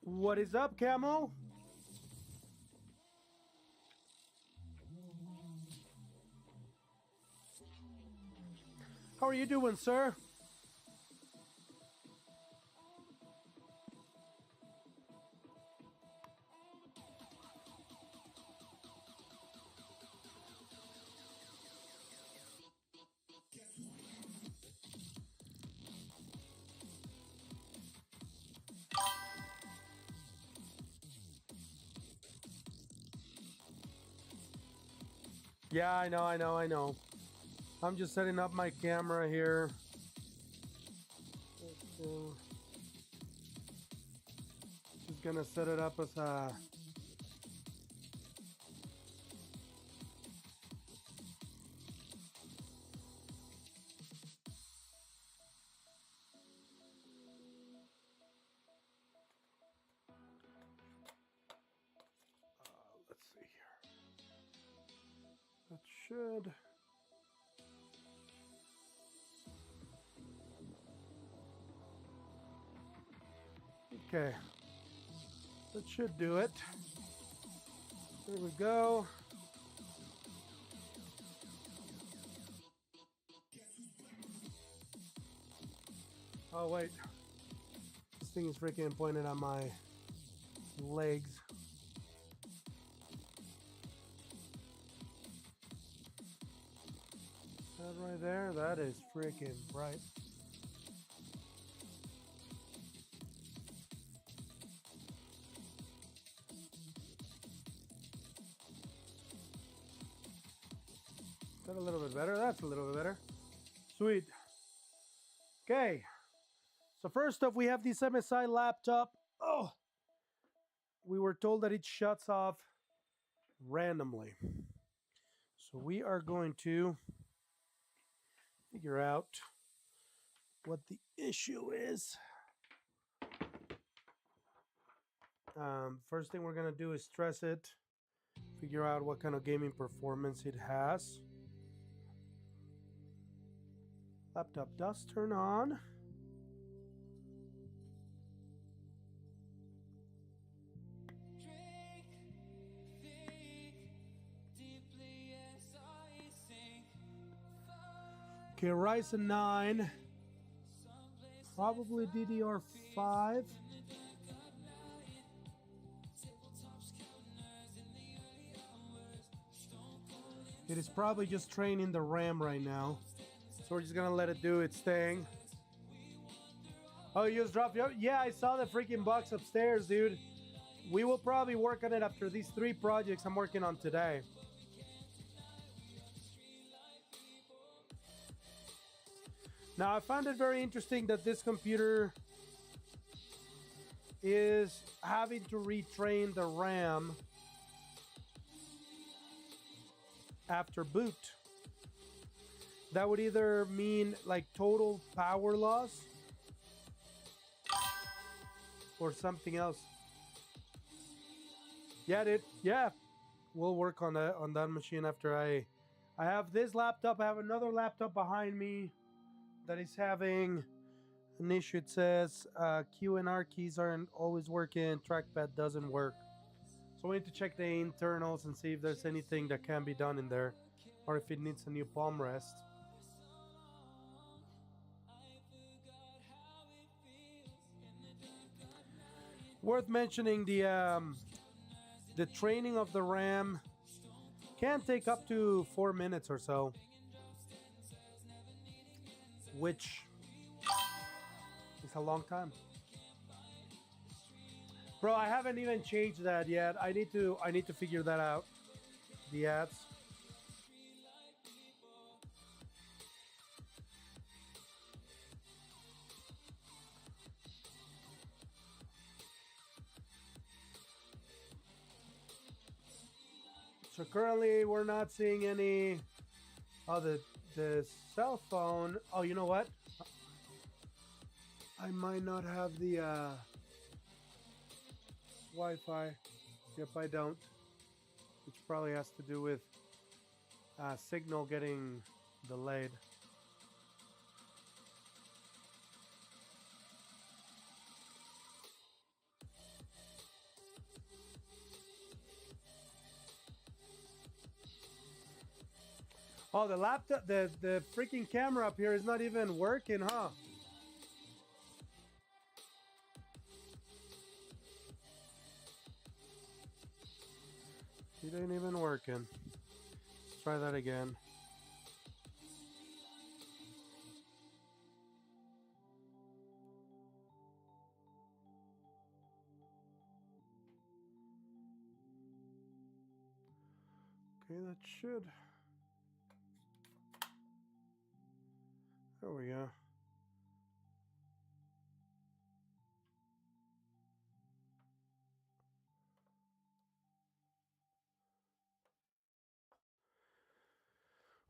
What is up, Camo? How are you doing, sir? Yeah, I know. I'm just setting up my camera here. Just gonna set it up as a... let's see here. That should... Okay. That should do it. There we go. Oh, wait. This thing is freaking pointed at my legs. That right there, that is freaking bright. Is that a little bit better? That's a little bit better. Sweet. Okay. So first off, we have this MSI laptop. Oh, we were told that it shuts off randomly. So we are going to figure out what the issue is. First thing we're going to do is stress it, figure out what kind of gaming performance it has. Laptop does turn on. Okay, Ryzen 9, probably DDR5. It is probably just training the RAM right now. So we're just gonna let it do its thing. Oh, you just dropped your... Yeah, I saw the freaking box upstairs, dude. We will probably work on it after these 3 projects I'm working on today. Now, I found it very interesting that this computer is having to retrain the RAM after boot. That would either mean like total power loss or something else. Yeah, dude. Yeah, we'll work on that machine after I have this laptop. I have another laptop behind me that is having an issue. It says Q and R keys aren't always working, trackpad doesn't work. So we need to check the internals and see if there's anything that can be done in there, or if it needs a new palm rest. Worth mentioning, the training of the RAM can take up to 4 minutes or so, which is a long time. Bro, I haven't even changed that yet. I need to figure that out. The ads. So currently we're not seeing any... Oh, the cell phone... Oh, you know what? I might not have the Wi-Fi. Yep, I don't. Which probably has to do with signal getting delayed. Oh, the laptop, the freaking camera up here is not even working, huh? It ain't even working. Let's try that again. Okay, that should. There we go.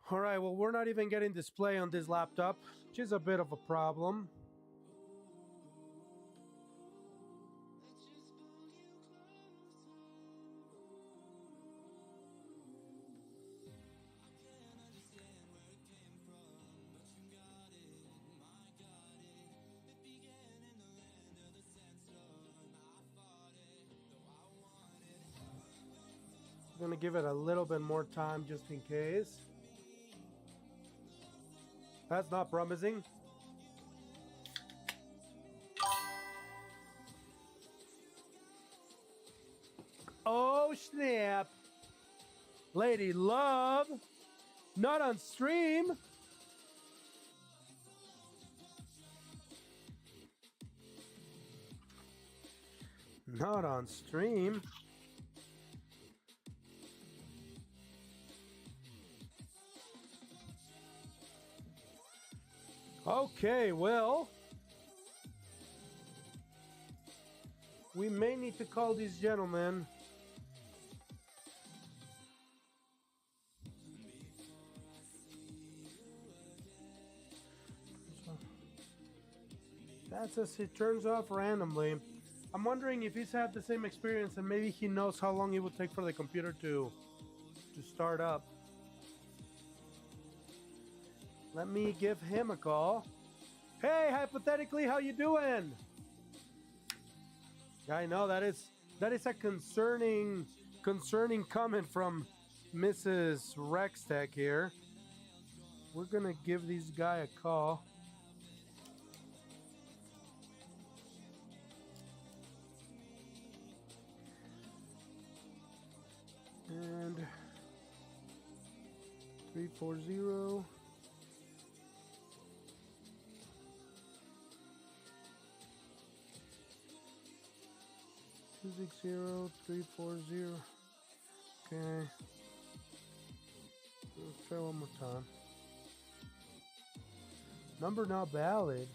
All right, well, we're not even getting display on this laptop, which is a bit of a problem. I'm gonna give it a little bit more time just in case. That's not promising. Oh snap! Lady Love, not on stream. Not on stream. Okay, well, we may need to call these gentlemen. That says it turns off randomly. I'm wondering if he's had the same experience and maybe he knows how long it would take for the computer to start up. Let me give him a call. Hey, hypothetically, how you doing? I know that is a concerning comment from Mrs. Rextech here. We're gonna give this guy a call. And 340. Two 340. Okay. Let's try one more time. Number not valid.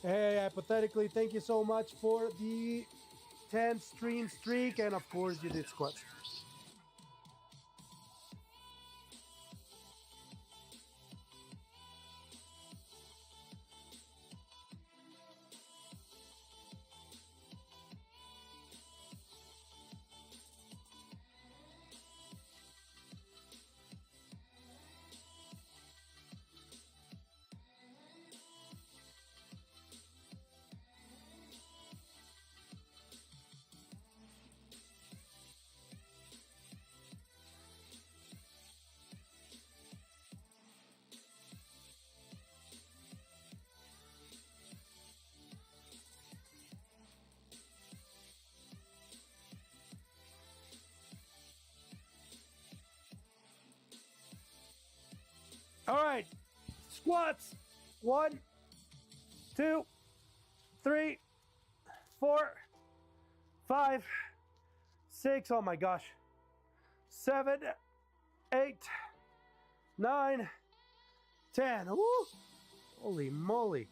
Hey, hypothetically, thank you so much for the 10 stream streak, and of course you did squats. All right, squats. 1, 2, 3, 4, 5, 6. Oh my gosh. 7, 8, 9, 10. Woo! Holy moly.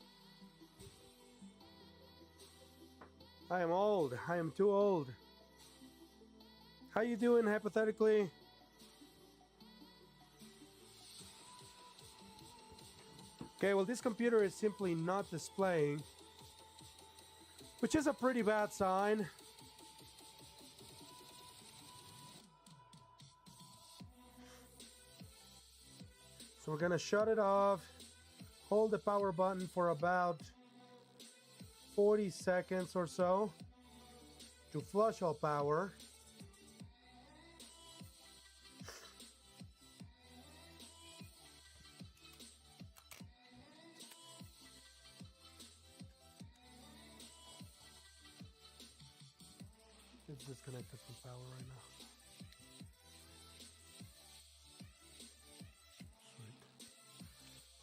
I am old. I am too old. How you doing hypothetically? Okay, well, this computer is simply not displaying, which is a pretty bad sign. So we're gonna shut it off, hold the power button for about 40 seconds or so to flush all power. It's disconnected from power right now. Sweet.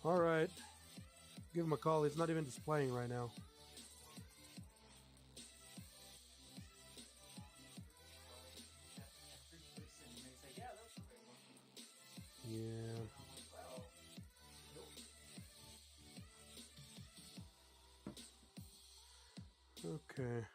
All right. Give him a call. It's not even displaying right now. Yeah. Okay.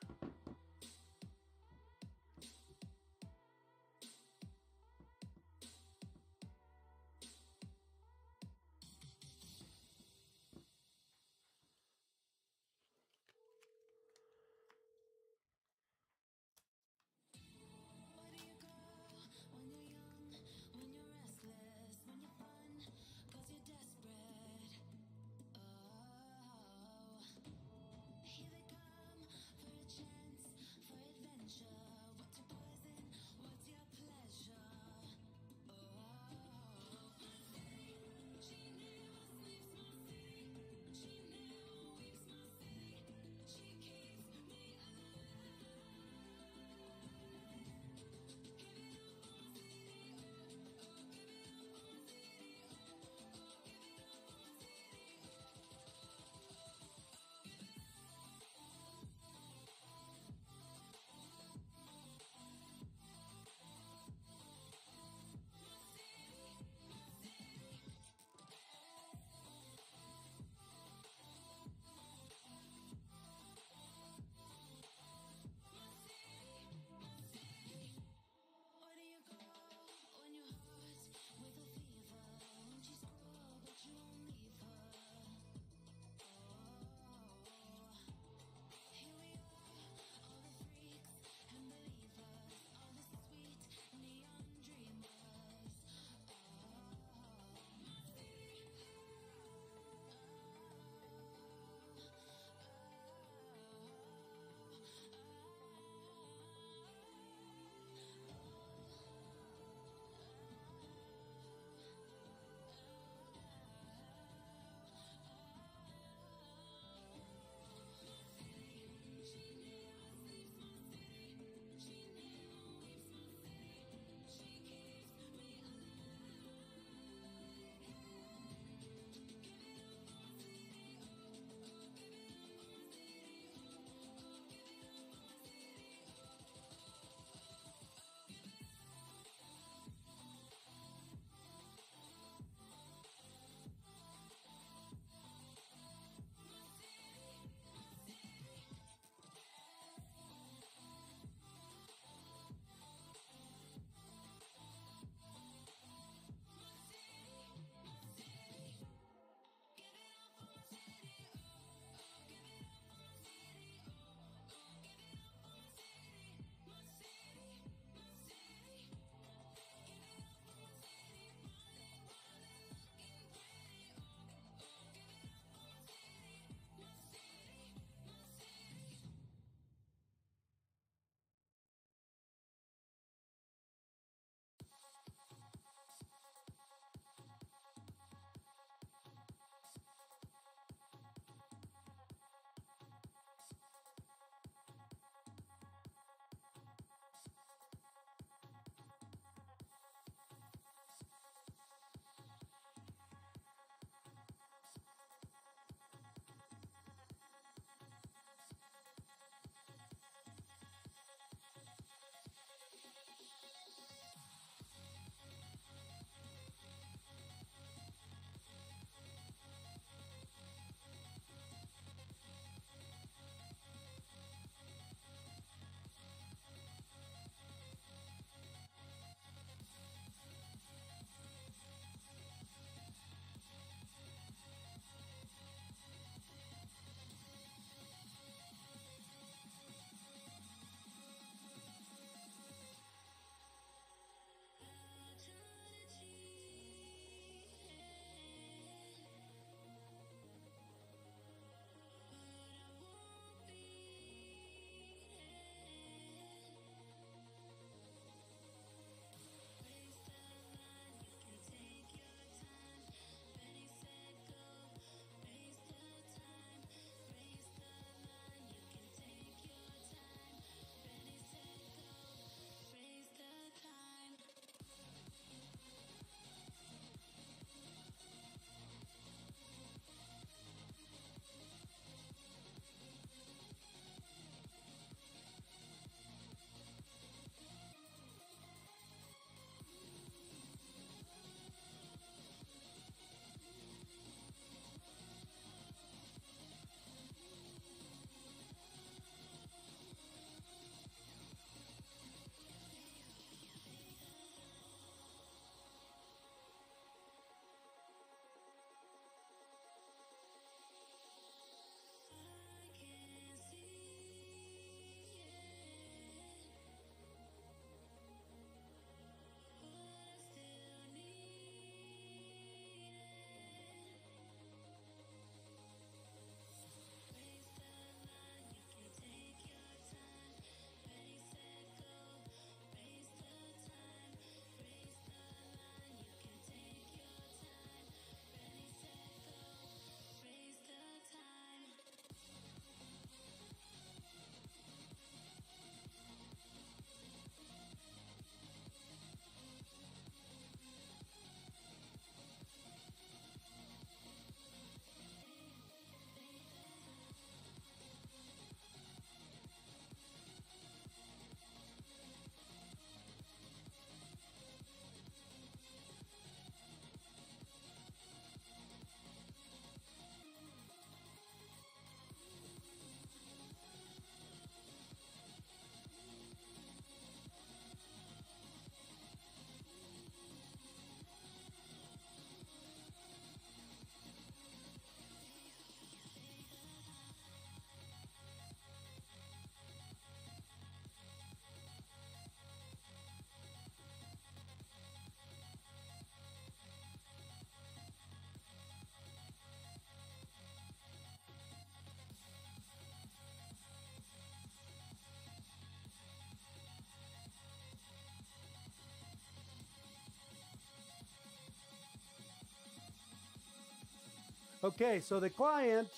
Okay, so the client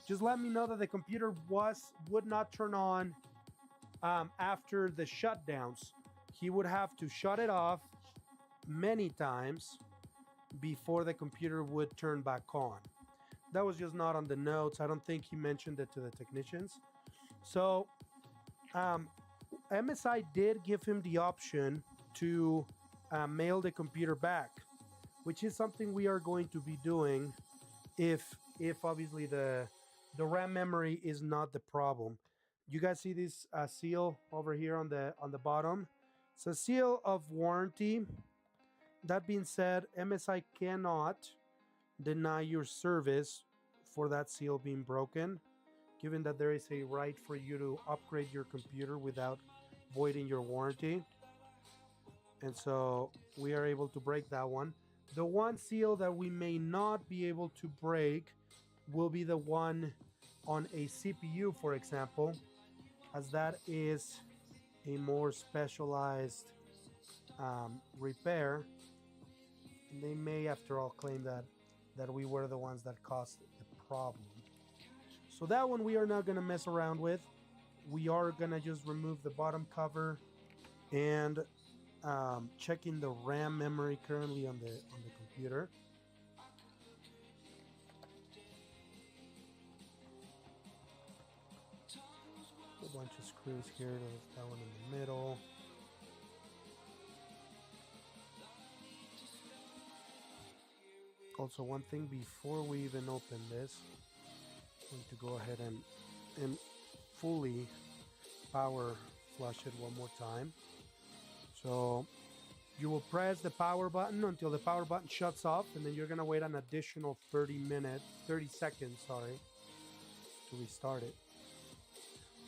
just let me know that the computer would not turn on after the shutdowns. He would have to shut it off many times before the computer would turn back on. That was just not on the notes. I don't think he mentioned it to the technicians. So MSI did give him the option to mail the computer back, which is something we are going to be doing if obviously the RAM memory is not the problem. You guys see this seal over here on the bottom? It's a seal of warranty. That being said, MSI cannot deny your service for that seal being broken, given that there is a right for you to upgrade your computer without voiding your warranty. And so we are able to break that one. The one seal that we may not be able to break will be the one on a CPU, for example, as that is a more specialized repair. And they may, after all, claim that we were the ones that caused the problem. So that one we are not going to mess around with. We are going to just remove the bottom cover and checking the RAM memory currently on the computer. A bunch of screws here. There's that one in the middle. Also, one thing before we even open this, I'm going to go ahead and fully power flush it one more time. So you will press the power button until the power button shuts off, and then you're going to wait an additional 30 seconds, to restart it,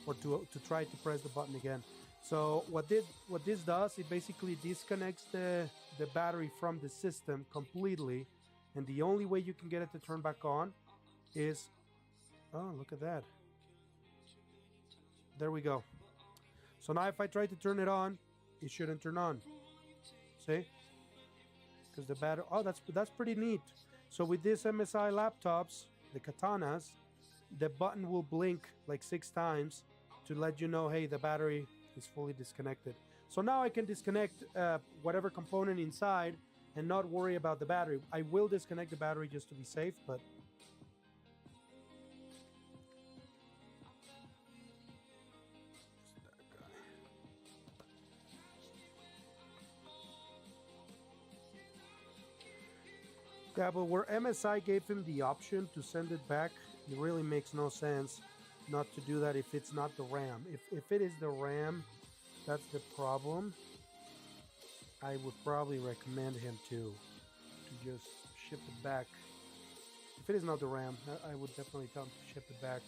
or to try to press the button again. So what this does, it basically disconnects the battery from the system completely, and the only way you can get it to turn back on is, oh, look at that. There we go. So now if I try to turn it on, it shouldn't turn on. See? Because the battery, oh, that's pretty neat. So with these MSI laptops, the Katanas, the button will blink like 6 times to let you know, hey, the battery is fully disconnected. So now I can disconnect whatever component inside and not worry about the battery. I will disconnect the battery just to be safe, but yeah, but where MSI gave him the option to send it back, it really makes no sense not to do that if it's not the RAM. If it is the RAM, that's the problem. I would probably recommend him to just ship it back. If it is not the RAM, I would definitely tell him to ship it back.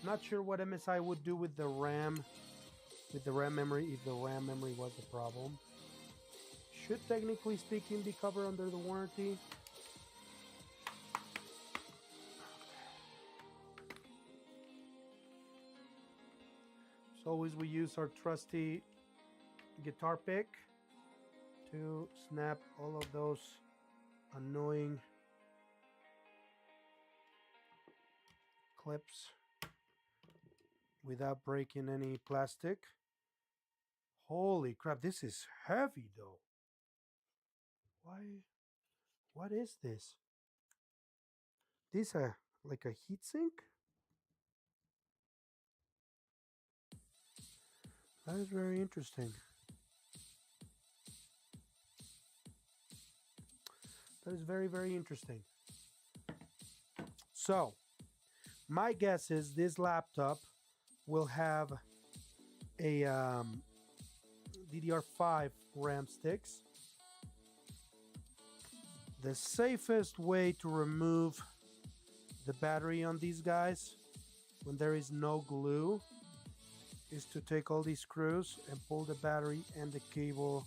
Not sure what MSI would do with the RAM memory if the RAM memory was the problem. Should technically speaking be covered under the warranty. As always, we use our trusty guitar pick to snap all of those annoying clips without breaking any plastic. Holy crap, this is heavy though. What is this? This like a heat sink? That is very interesting. That is very, very interesting. So, my guess is this laptop will have a DDR5 RAM sticks. The safest way to remove the battery on these guys when there is no glue is to take all these screws and pull the battery and the cable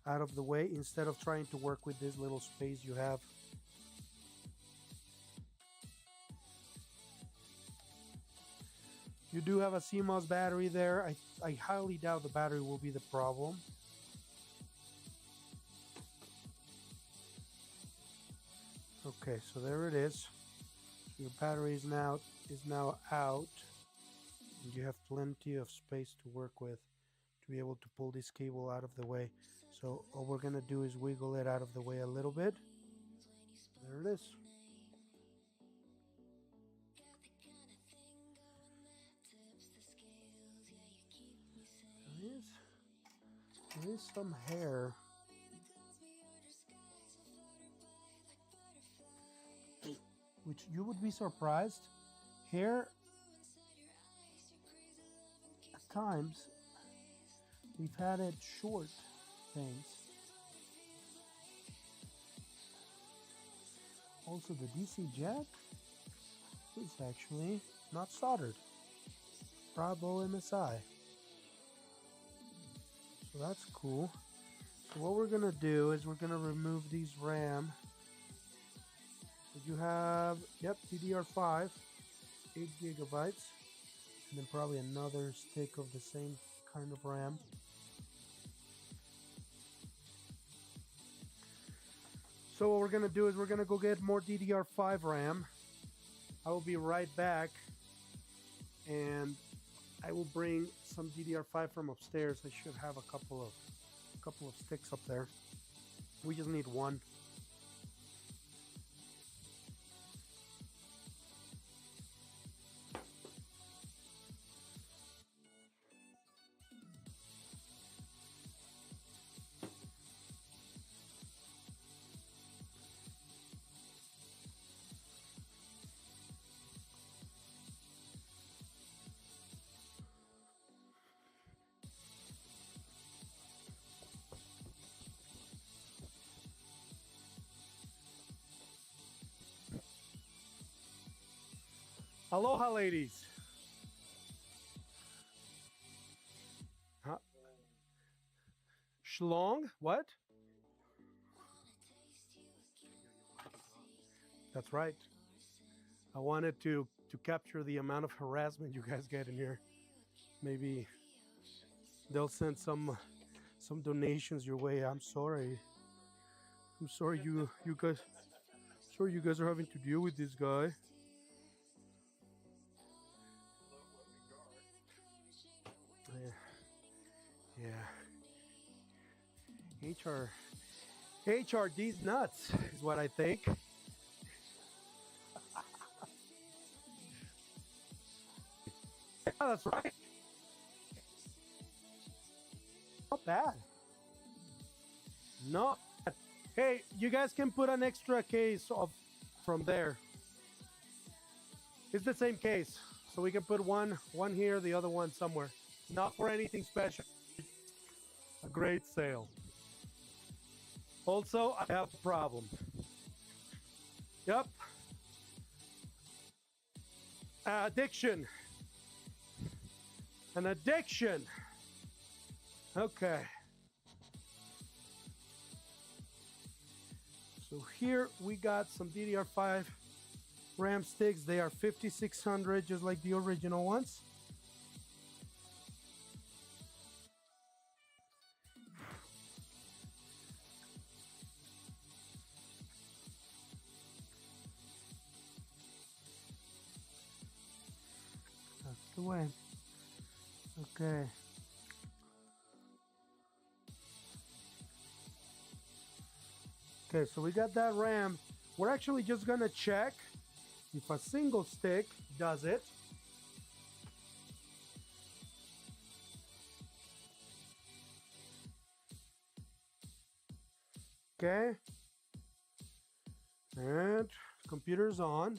out of the way instead of trying to work with this little space you have. You do have a CMOS battery there. I highly doubt the battery will be the problem. Okay, so there it is. Your battery is now out, and you have plenty of space to work with to be able to pull this cable out of the way. So all we're gonna do is wiggle it out of the way a little bit. There it is. There is some hair. Which you would be surprised. Hair, at times, we've had it short things. Also, the DC jack is actually not soldered. Bravo MSI. So that's cool. So what we're gonna do is we're gonna remove these RAM. You have, yep, DDR5, 8 gigabytes, and then probably another stick of the same kind of RAM. So what we're gonna do is we're gonna go get more DDR5 RAM. I will be right back, and I will bring some DDR5 from upstairs. I should have a couple of sticks up there. We just need one. Aloha, ladies. Huh? Schlong? What? That's right. I wanted to capture the amount of harassment you guys get in here. Maybe they'll send some donations your way. I'm sorry. I'm sorry you guys. Sorry you guys are having to deal with this guy. Yeah. HRD's nuts is what I think. Yeah, that's right. Not bad. Not bad. Hey, you guys can put an extra case of from there. It's the same case, so we can put one here, the other one somewhere. Not for anything special. A great sale. Also, I have a problem. Yep. Addiction. An addiction. Okay. So here we got some DDR5 RAM sticks. They are 5600, just like the original ones. That's the way. Okay. Okay, so we got that RAM. We're actually just gonna check if a single stick does it. Okay. And computer's on.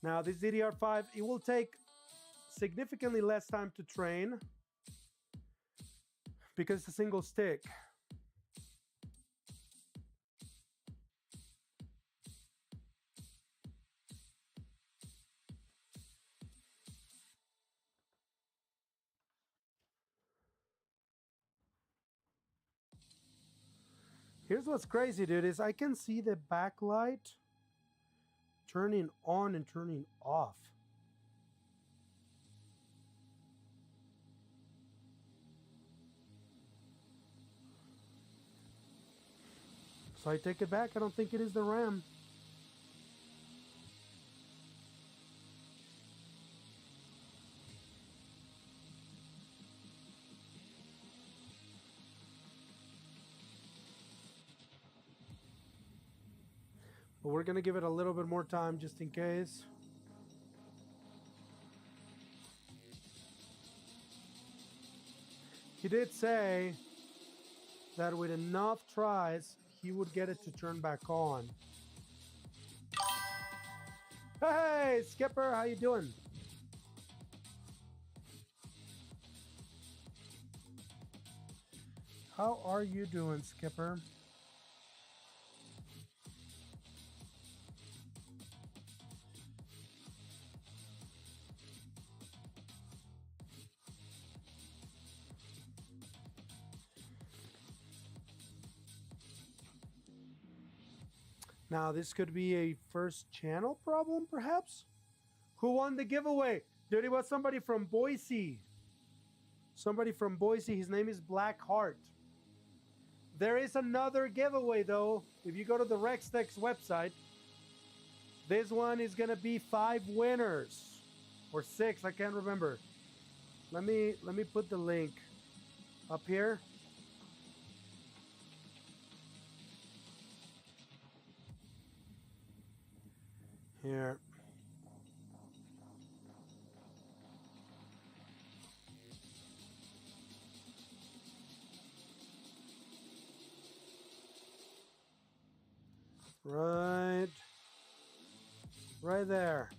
Now this DDR5, it will take significantly less time to train because it's a single stick. Here's what's crazy, dude, is I can see the backlight turning on and turning off. So I take it back. I don't think it is the RAM. But we're going to give it a little bit more time just in case. He did say that with enough tries, he would get it to turn back on. Hey, Skipper, how you doing? How are you doing, Skipper? Now, this could be a first channel problem, perhaps? Who won the giveaway? Dude, it was somebody from Boise. Somebody from Boise. His name is Blackheart. There is another giveaway, though. If you go to the Rextex website, this one is going to be 5 winners. Or 6, I can't remember. Let me put the link up here. Here. Right there.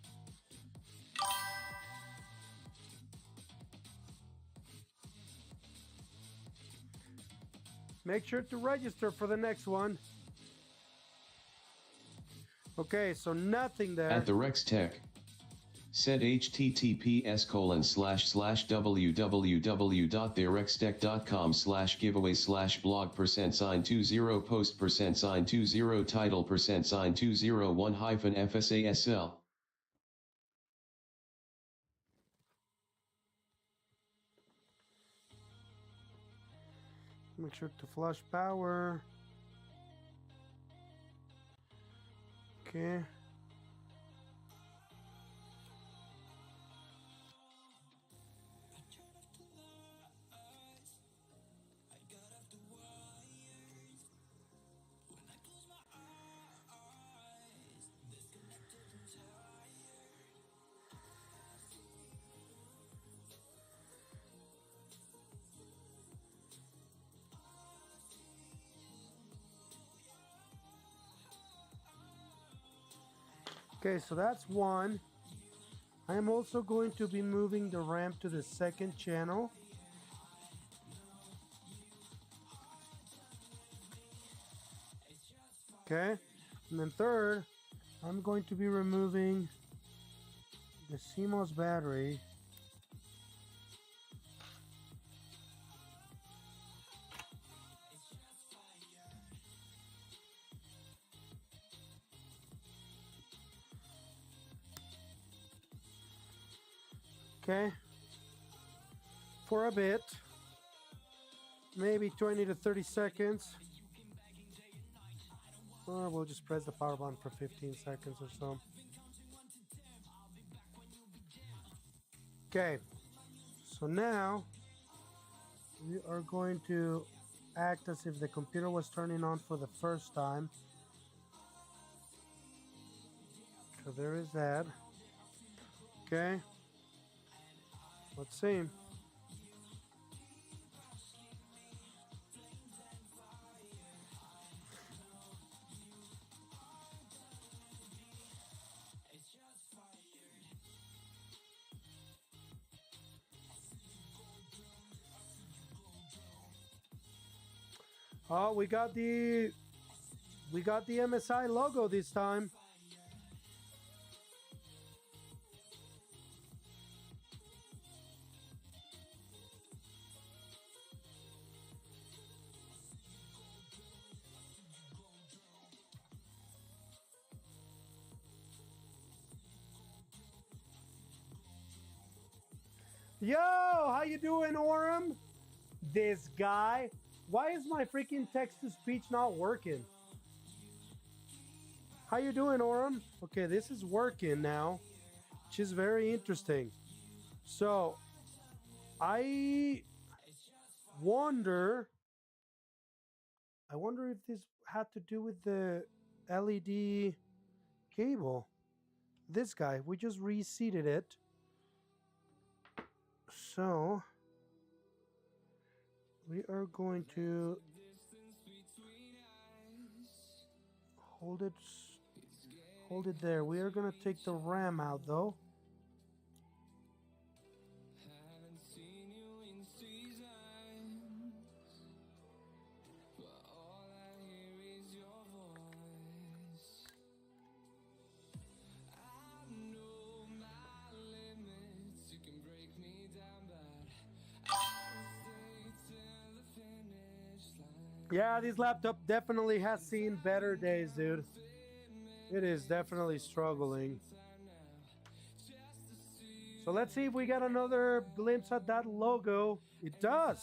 Make sure to register for the next one. Okay, so nothing there. At the Rex Tech. Said https://www.therextech.com/giveaway/blog %20 post %20 title %21-FSASL. Make sure to flush power. Okay. Okay, so that's one. I am also going to be moving the ramp to the second channel. Okay, and then third, I'm going to be removing the CMOS battery. Okay, for a bit, maybe 20 to 30 seconds. Or we'll just press the power button for 15 seconds or so. Okay, so now we are going to act as if the computer was turning on for the first time. So there is that. Okay. Let's see. Oh, we got the MSI logo this time. Yo, how you doing, Orem? This guy. Why is my freaking text-to-speech not working? How you doing, Oram? Okay, this is working now, which is very interesting. So, I wonder, I wonder if this had to do with the LED cable. This guy, we just reseated it. So, we are going to hold it there. We are going to take the RAM out though. Yeah, this laptop definitely has seen better days, dude. It is definitely struggling. So let's see if we get another glimpse at that logo. It does.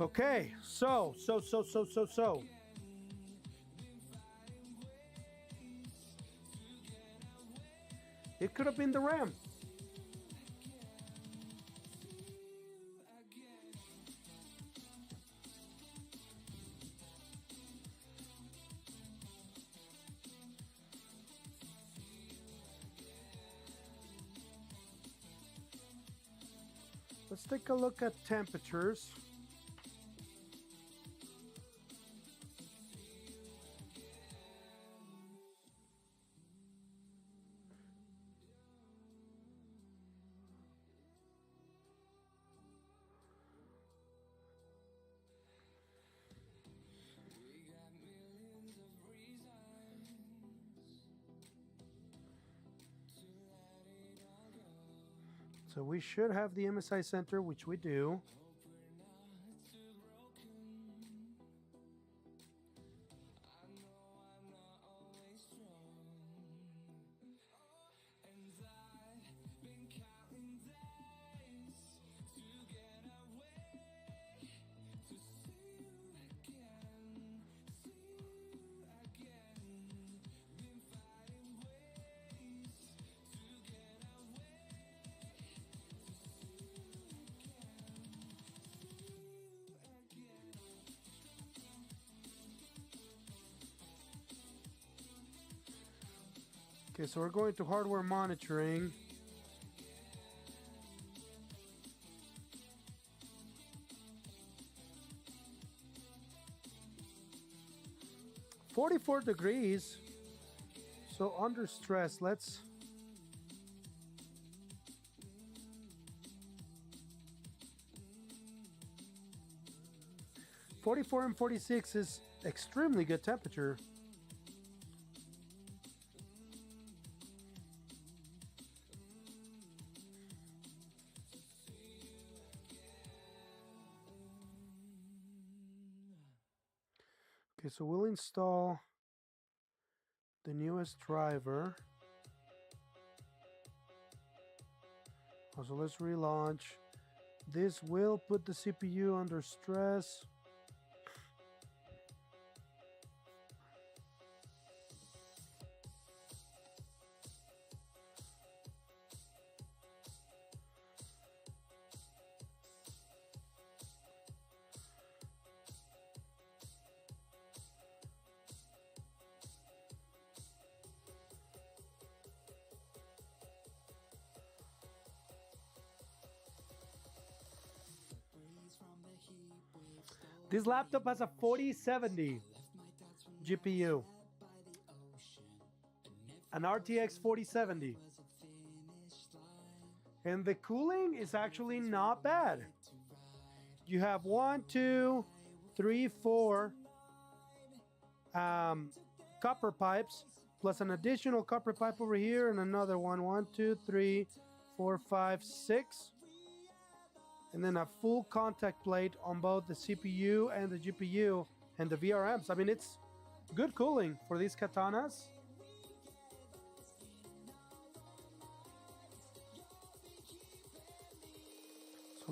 Okay, so. It could have been the RAM. Let's take a look at temperatures. So we should have the MSI center, which we do. Okay, so we're going to hardware monitoring. -44 degrees. So under stress, let's... -44 and 46 is extremely good temperature. Okay, so we'll install the newest driver. So let's relaunch. This will put the CPU under stress. This laptop has a 4070 GPU, an RTX 4070. And the cooling is actually not bad. You have 1, 2, 3, 4 copper pipes, plus an additional copper pipe over here, and another one. 1, 2, 3, 4, 5, 6. And then a full contact plate on both the CPU and the GPU and the VRMs. I mean, it's good cooling for these katanas. So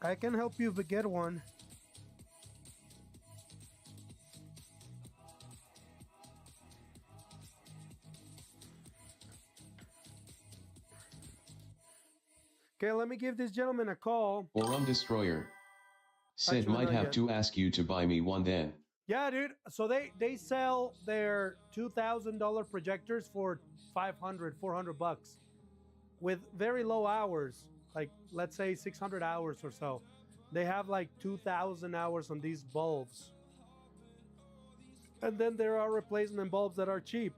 I can help you get one. Okay, let me give this gentleman a call. Orum Destroyer. Said Actually, might not have yet. to ask you to buy me one then. Yeah, dude. So they sell their $2,000 projectors for 500, 400 bucks with very low hours, like let's say 600 hours or so. They have like 2,000 hours on these bulbs. And then there are replacement bulbs that are cheap.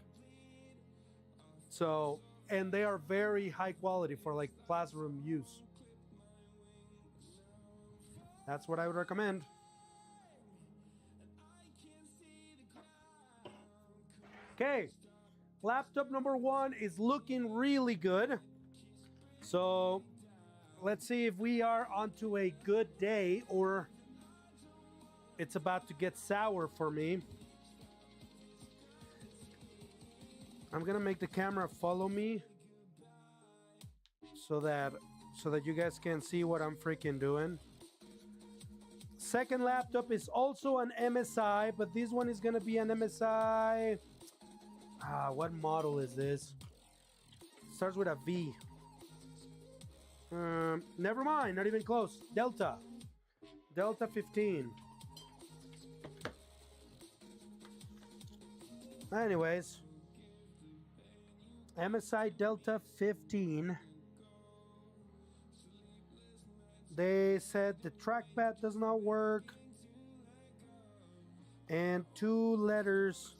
So, and they are very high quality for like classroom use. That's what I would recommend. Okay, laptop number 1 is looking really good. So let's see if we are onto a good day or it's about to get sour for me. I'm gonna make the camera follow me so that you guys can see what I'm freaking doing. Second laptop is also an MSI, but this one is gonna be an MSI. What model is this? Starts with a V. Never mind, not even close. Delta 15. Anyways, MSI Delta 15. They said the trackpad does not work and 2 letters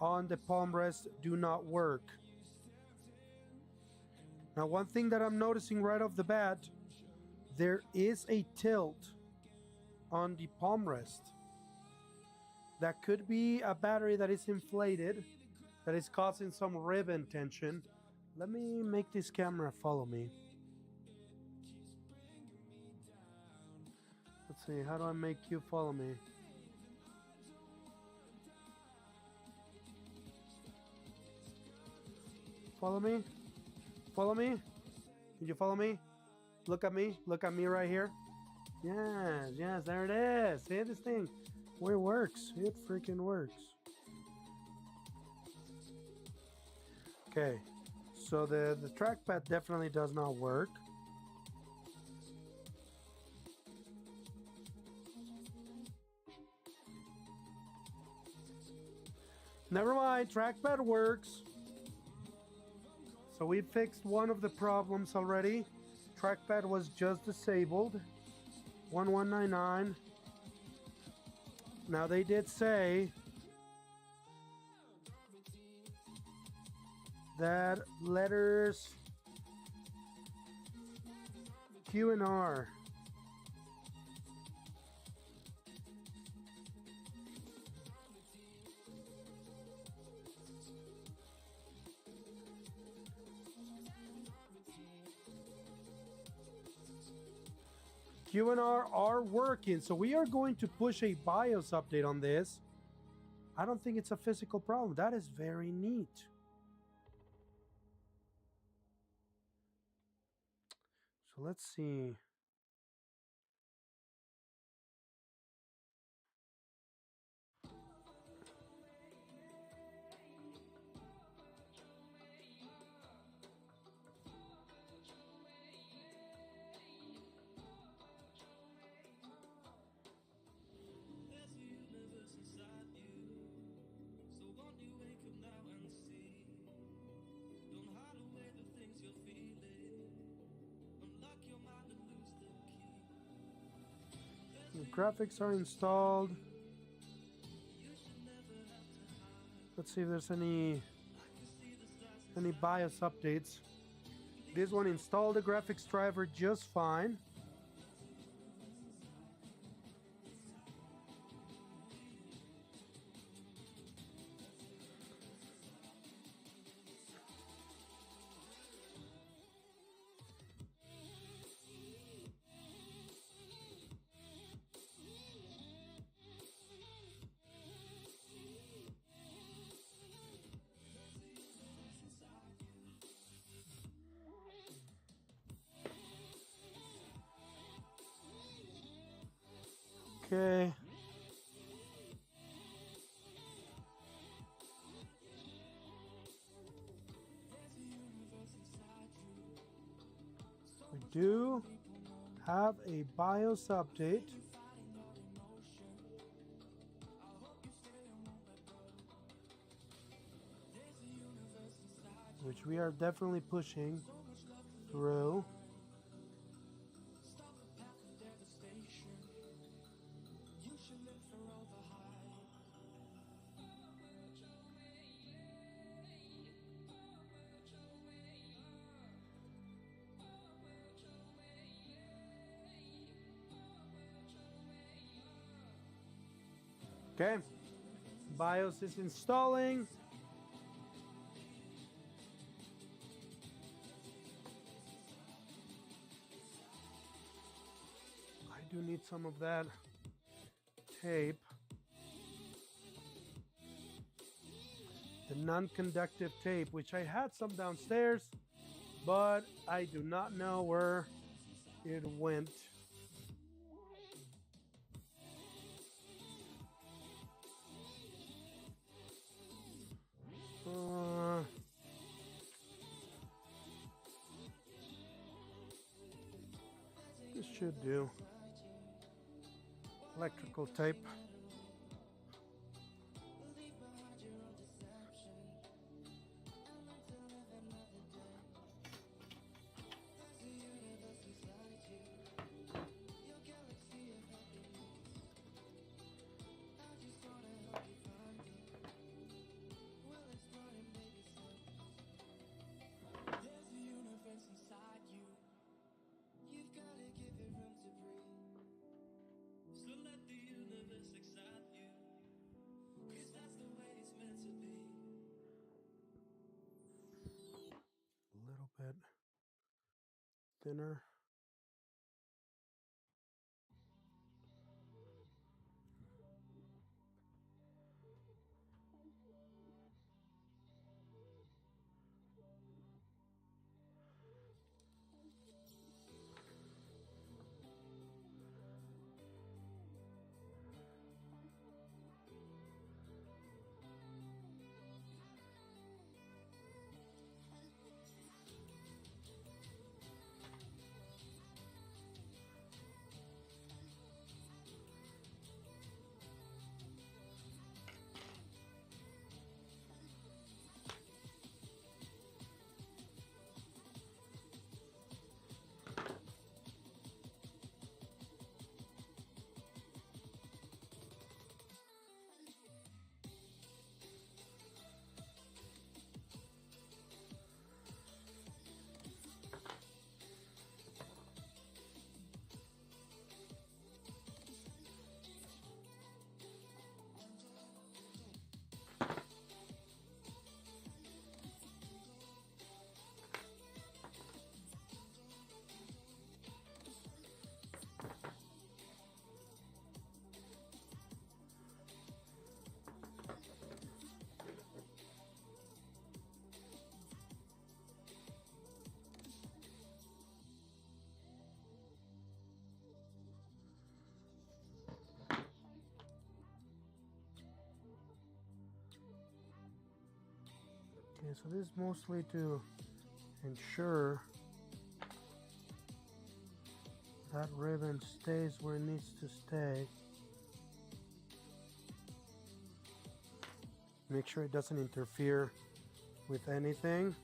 on the palm rest do not work. Now, one thing that I'm noticing right off the bat, there is a tilt on the palm rest. That could be a battery that is inflated, that is causing some ribbon tension. Let me make this camera follow me. Let's see, how do I make you follow me? Follow me? Follow me? Can you follow me? Look at me. Look at me right here. Yes, yes, there it is. See this thing? Well, it works. It freaking works. Okay, so the trackpad definitely does not work. Never mind, trackpad works. So we fixed one of the problems already. Trackpad was just disabled. 1199. Now they did say that letters Q and R are working, so we are going to push a BIOS update on this. I don't think it's a physical problem. That is very neat. So let's see. The graphics are installed. Let's see if there's any BIOS updates. This one installed the graphics driver just fine. Okay. We do have a BIOS update. Which we are definitely pushing through. Okay, BIOS is installing. I do need some of that tape. The non-conductive tape, which I had some downstairs, but I do not know where it went. This should do. Electrical tape. A little bit thinner. Okay, so this is mostly to ensure that ribbon stays where it needs to stay. Make sure it doesn't interfere with anything.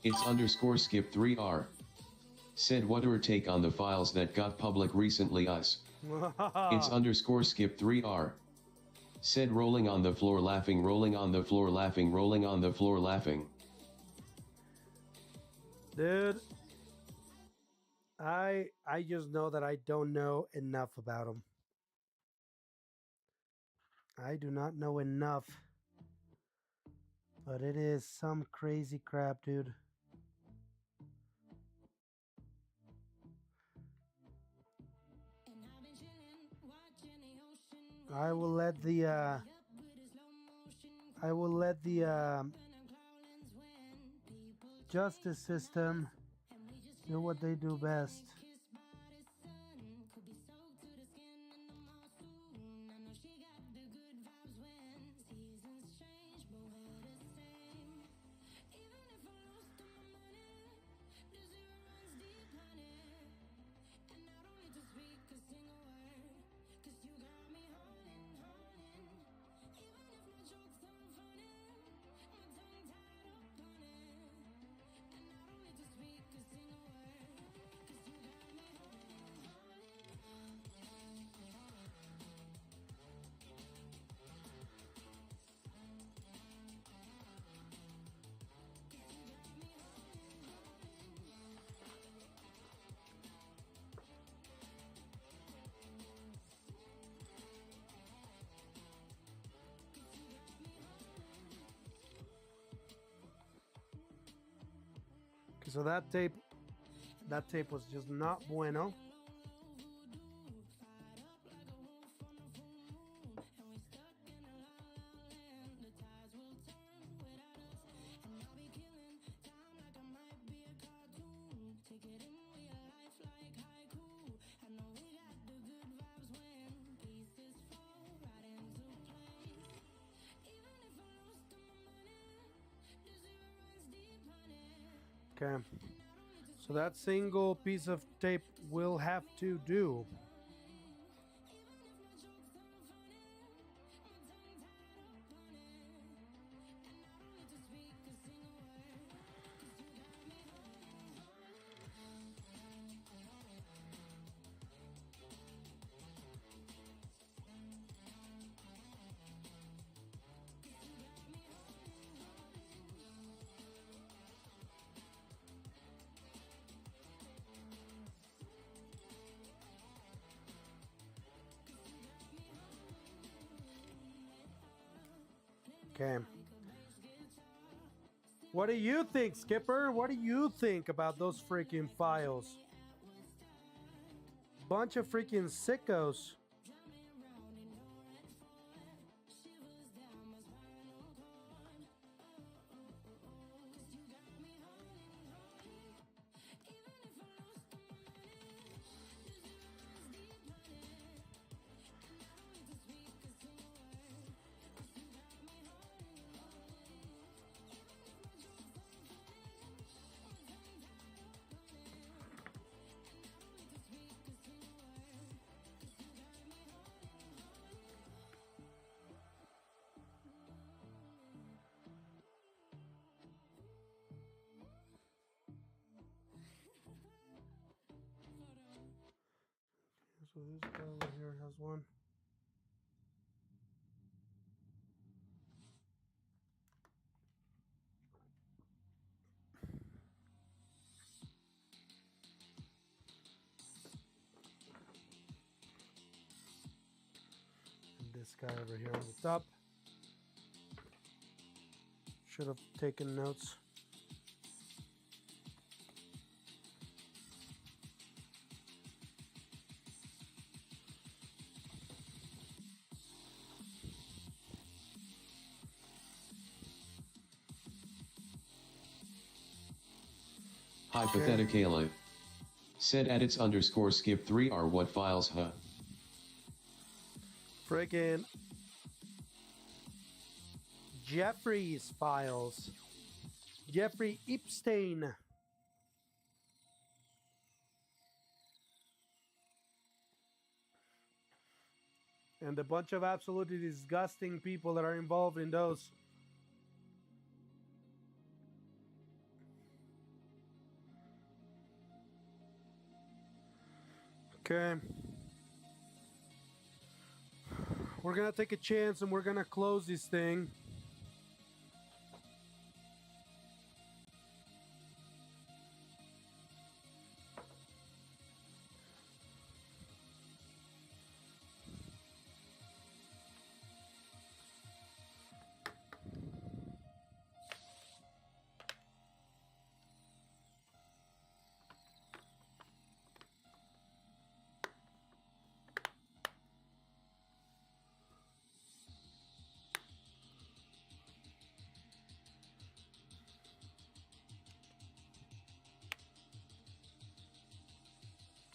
It's underscore skip 3R. Said what your take on the files that got public recently us. It's underscore skip 3R. Said rolling on the floor laughing, rolling on the floor laughing, rolling on the floor laughing. Dude, I just know that I don't know enough about him. I do not know enough. But it is some crazy crap, dude. I will let the justice system do what they do best. Okay, so that tape was just not bueno. Okay, so that single piece of tape will have to do. Okay. What do you think, Skipper? What do you think about those freaking files? Bunch of freaking sickos. So this guy over here has one. And this guy over here on the top. Should have taken notes. Hypothetically. Said edits underscore skip 3 are what files, huh? Friggin' Jeffrey's files. Jeffrey Epstein. And a bunch of absolutely disgusting people that are involved in those. Okay. We're gonna take a chance and we're gonna close this thing.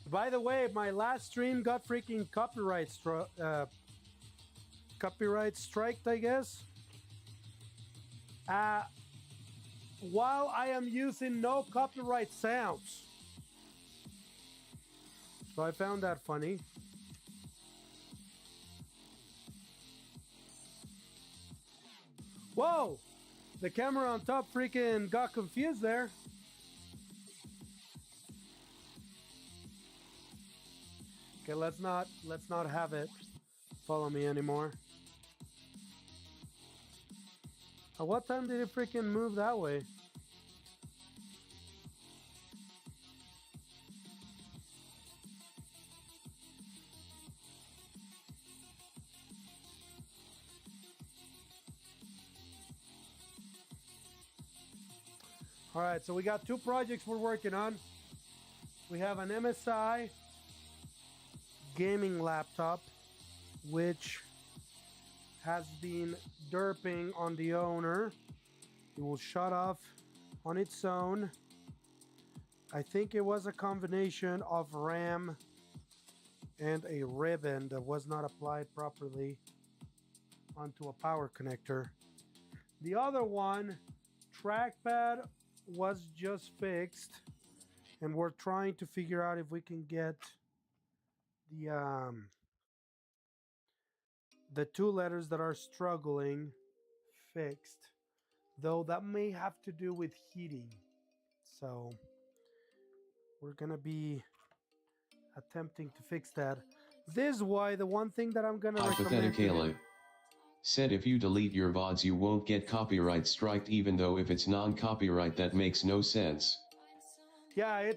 By the way, my last stream got freaking copyright striked, I guess. While I am using no copyright sounds. So I found that funny. Whoa! The camera on top freaking got confused there. Okay, let's not have it follow me anymore. At what time did it freaking move that way? All right, so we got two projects we're working on. We have an MSI gaming laptop, which has been derping on the owner. It will shut off on its own. I think it was a combination of RAM and a ribbon that was not applied properly onto a power connector. The other one, trackpad, was just fixed, and we're trying to figure out if we can get the two letters that are struggling fixed, though that may have to do with heating. So we're gonna be attempting to fix that. This is why the one thing that I'm gonna recommend. Hypothetically said, if you delete your VODs you won't get copyright striked, even though if it's non-copyright that makes no sense. Yeah,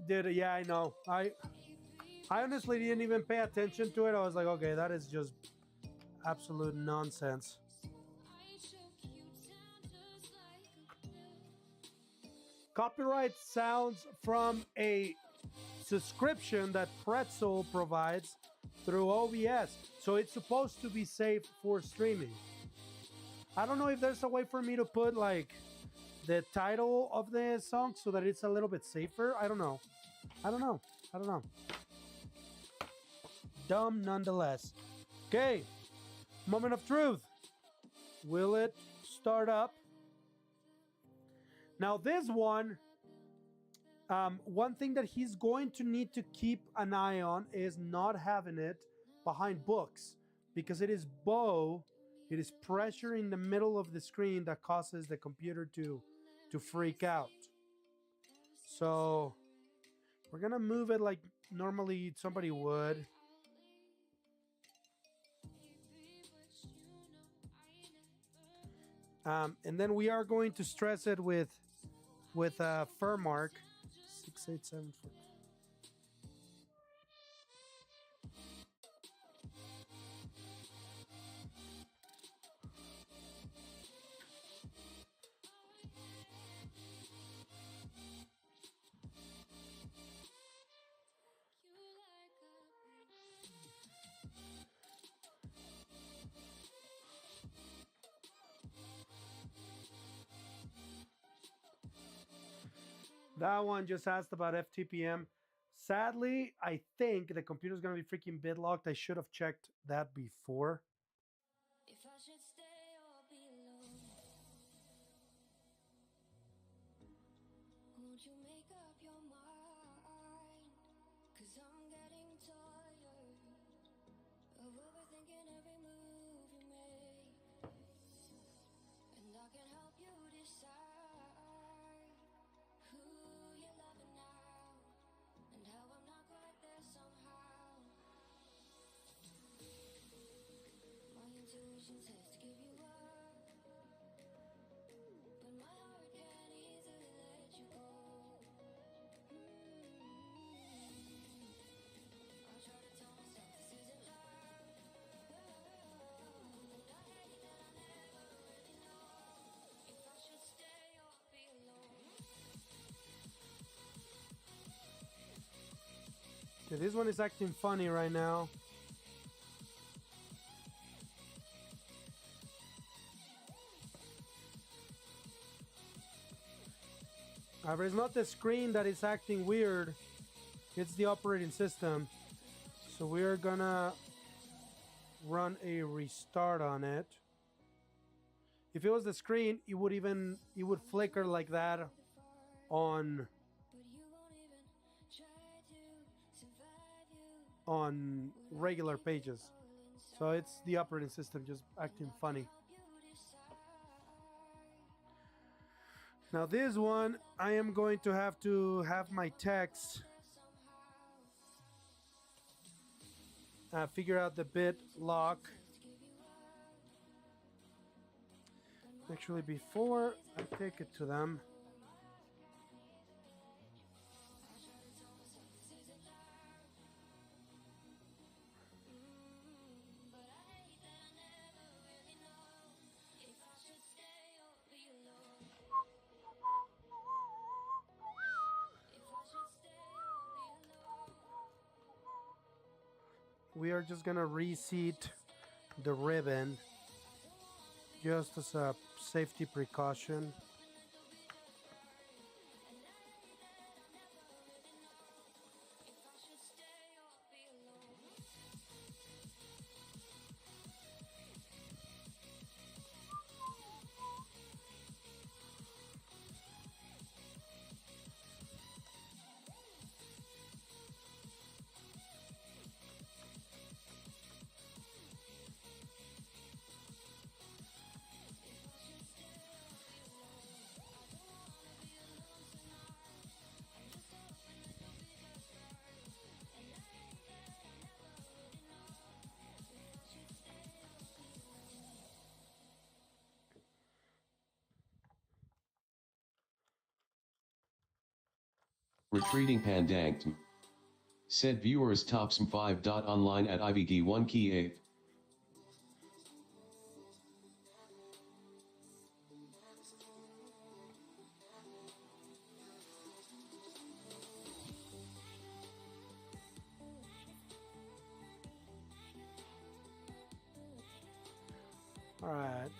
yeah, I know. I honestly didn't even pay attention to it. I was like, okay, that is just absolute nonsense. Copyright sounds from a subscription that Pretzel provides through OBS, so it's supposed to be safe for streaming. I don't know if there's a way for me to put like the title of the song so that it's a little bit safer. I don't know. Dumb nonetheless. Okay, moment of truth. Will it start up? Now this one, one thing that he's going to need to keep an eye on is not having it behind books, because it is pressure in the middle of the screen that causes the computer to freak out. So we're gonna move it like normally somebody would. And then we are going to stress it with fur mark 6874. That one just asked about FTPM. Sadly, I think the computer's gonna be freaking bit locked. I should have checked that before. If I should stay or be alone, won't you make up your mind? 'Cause I'm getting tired of overthinking every move you make, and I can help you decide who you're loving now, and how I'm not quite there somehow. Okay, this one is acting funny right now. However, it's not the screen that is acting weird, it's the operating system. So we're gonna run a restart on it. If it was the screen, it would flicker like that on regular pages. So it's the operating system just acting funny. Now this one, I am going to have my text figure out the bit lock. Actually, before I take it to them, we are just gonna reseat the ribbon just as a safety precaution. Retreating Pandanged. Said viewers tops 5. Online at IVG1 Kiev. All right.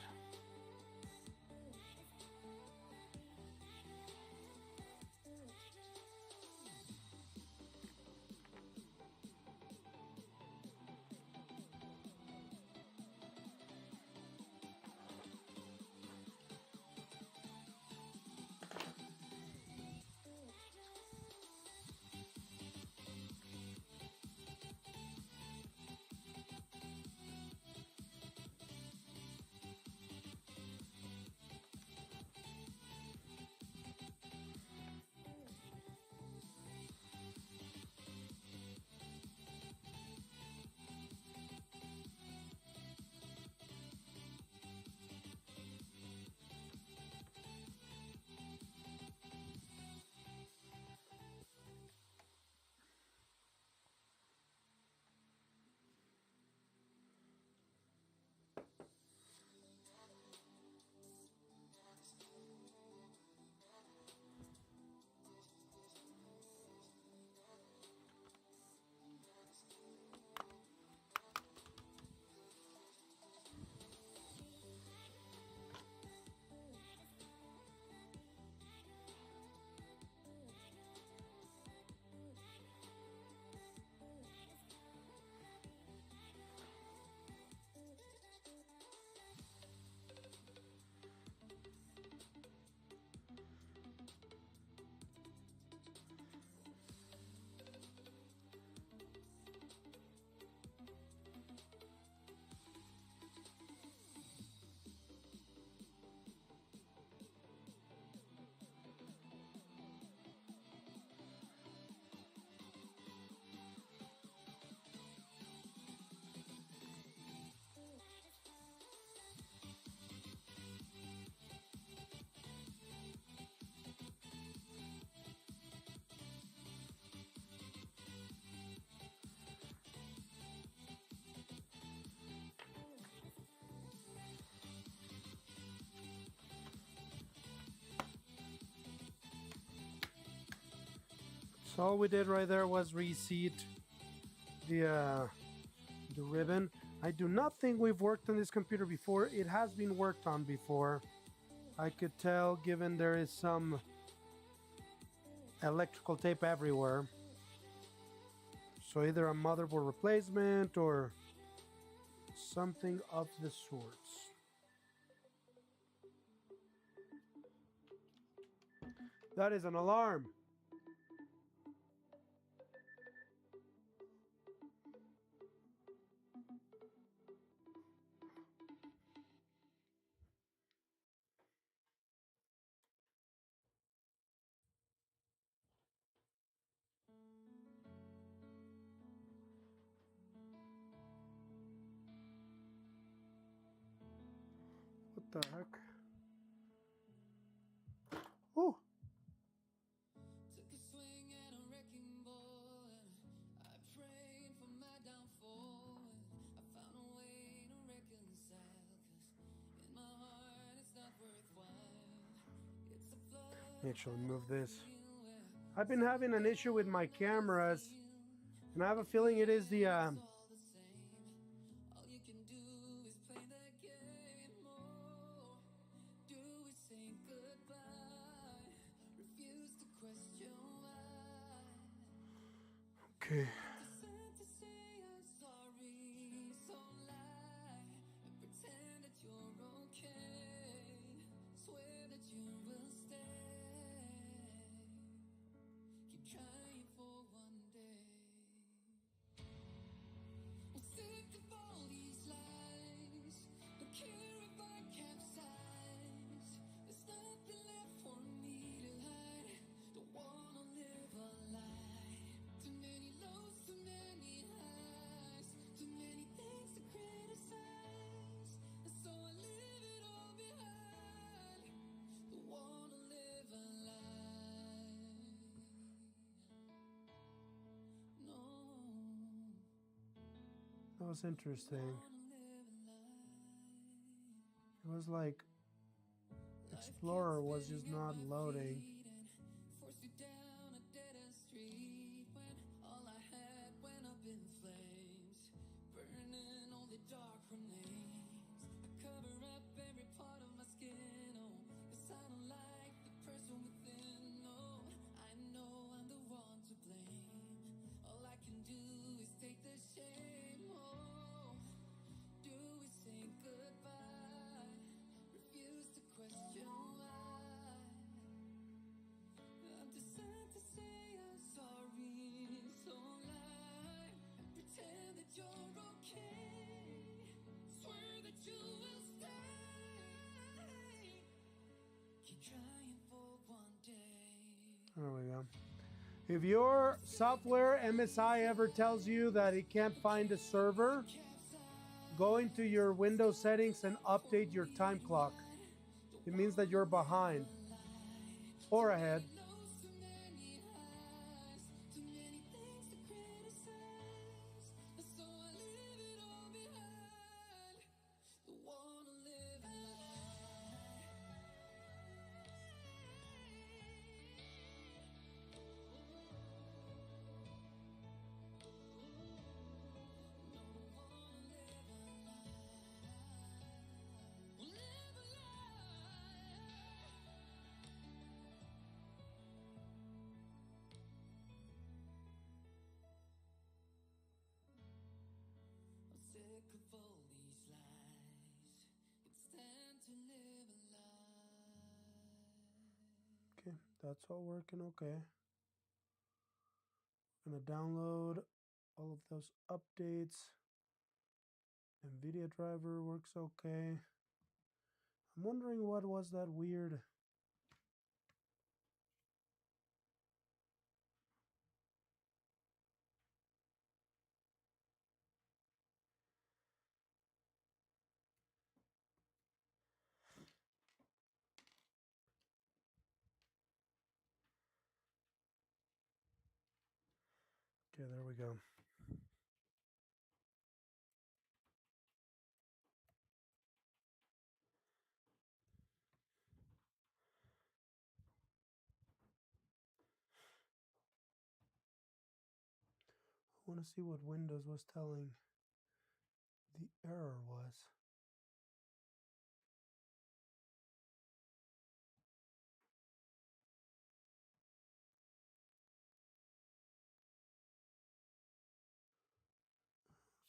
So all we did right there was reseat the ribbon. I do not think we've worked on this computer before. It has been worked on before. I could tell, given there is some electrical tape everywhere. So either a motherboard replacement or something of the sorts. That is an alarm. What the heck? Oh. Took a swing at a wrecking ball and I prayed for my downfall and I found a way to reconcile cause in my heart it's not worthwhile. It's a flood. Actually, move this. I've been having an issue with my cameras, and I have a feeling it is the All the same. All you can do is play the game. Oh, do we say goodbye? Refuse to question why. okay. Decide to say I'm sorry, so lie and pretend that you're okay. Swear that you will stay. Keep trying for one day. I'm sick of all these lies. Don't care if I capsize. There's nothing left for me to hide. Don't wanna live a lie. Too many lows, too many highs. Too many things to criticize. And so I leave it all behind. Don't wanna live a lie. No. That was interesting. It was like Explorer was just not loading. Forced you down a dead-end street when all I had went up in flames, burning only dark remains. I cover up every part of my skin, oh, 'cause I don't like the person within. Oh, I know I'm the one to blame. All I can do is take the shame. Oh, do we say goodbye? Refuse to question why. I've decided to say I'm sorry, so lie and pretend that you're okay. Swear that you will stay. Keep trying for one day. There we go. If your software MSI ever tells you that it can't find a server, go into your Windows settings and update your time clock. It means that you're behind or ahead. Too many highs, too many things to criticize. And so I leave it all behind. Don't wanna live a lie. I'm sick of all these lies. Can't stand to live a lie. Okay, that's all working okay. Gonna download all of those updates. NVIDIA driver works okay. I'm wondering what was that weird. Okay, there we go. want to see what Windows was telling the error was.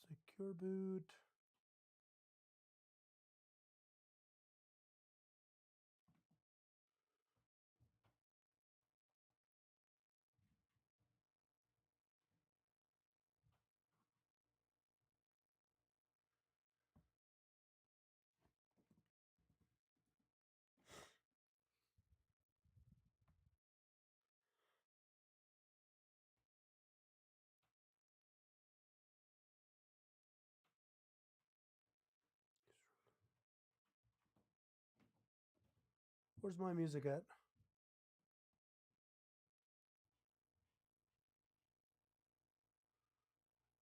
Secure boot. Where's my music at?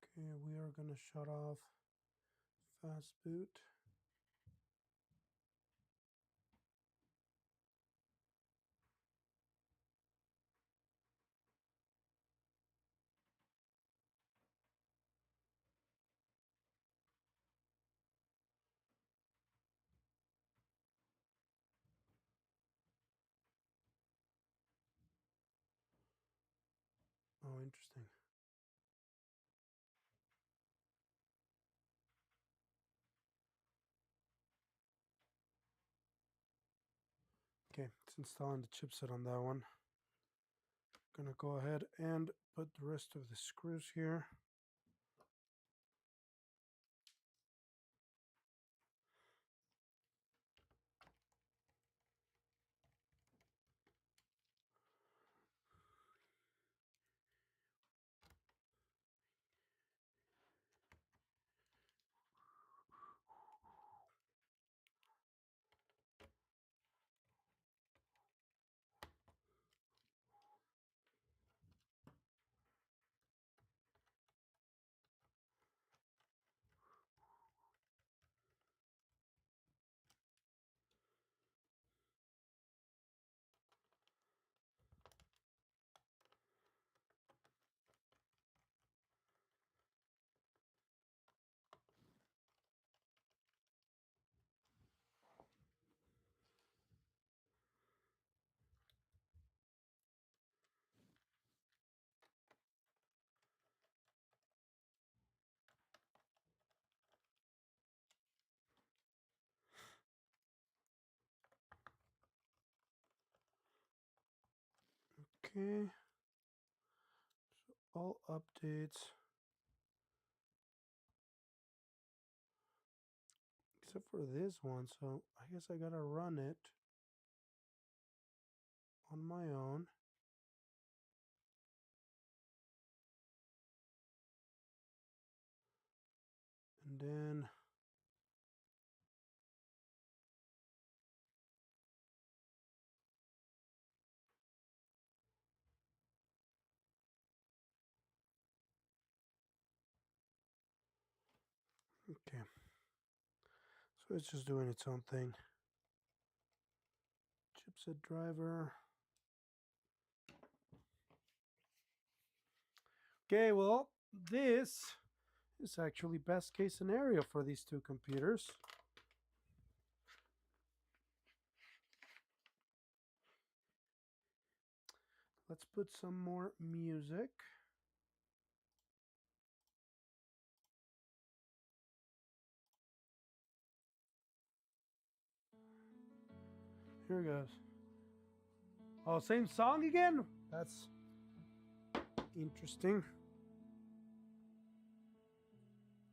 Okay, we are gonna shut off fast boot. Oh, interesting. Okay, it's installing the chipset on that one. Gonna go ahead and put the rest of the screws here. Okay, so all updates except for this one, so I guess I gotta run it on my own. And then okay, so it's just doing its own thing. Chipset driver. Okay, well, this is actually best case scenario for these two computers. Let's put some more music. Here goes. Oh, same song again? That's interesting.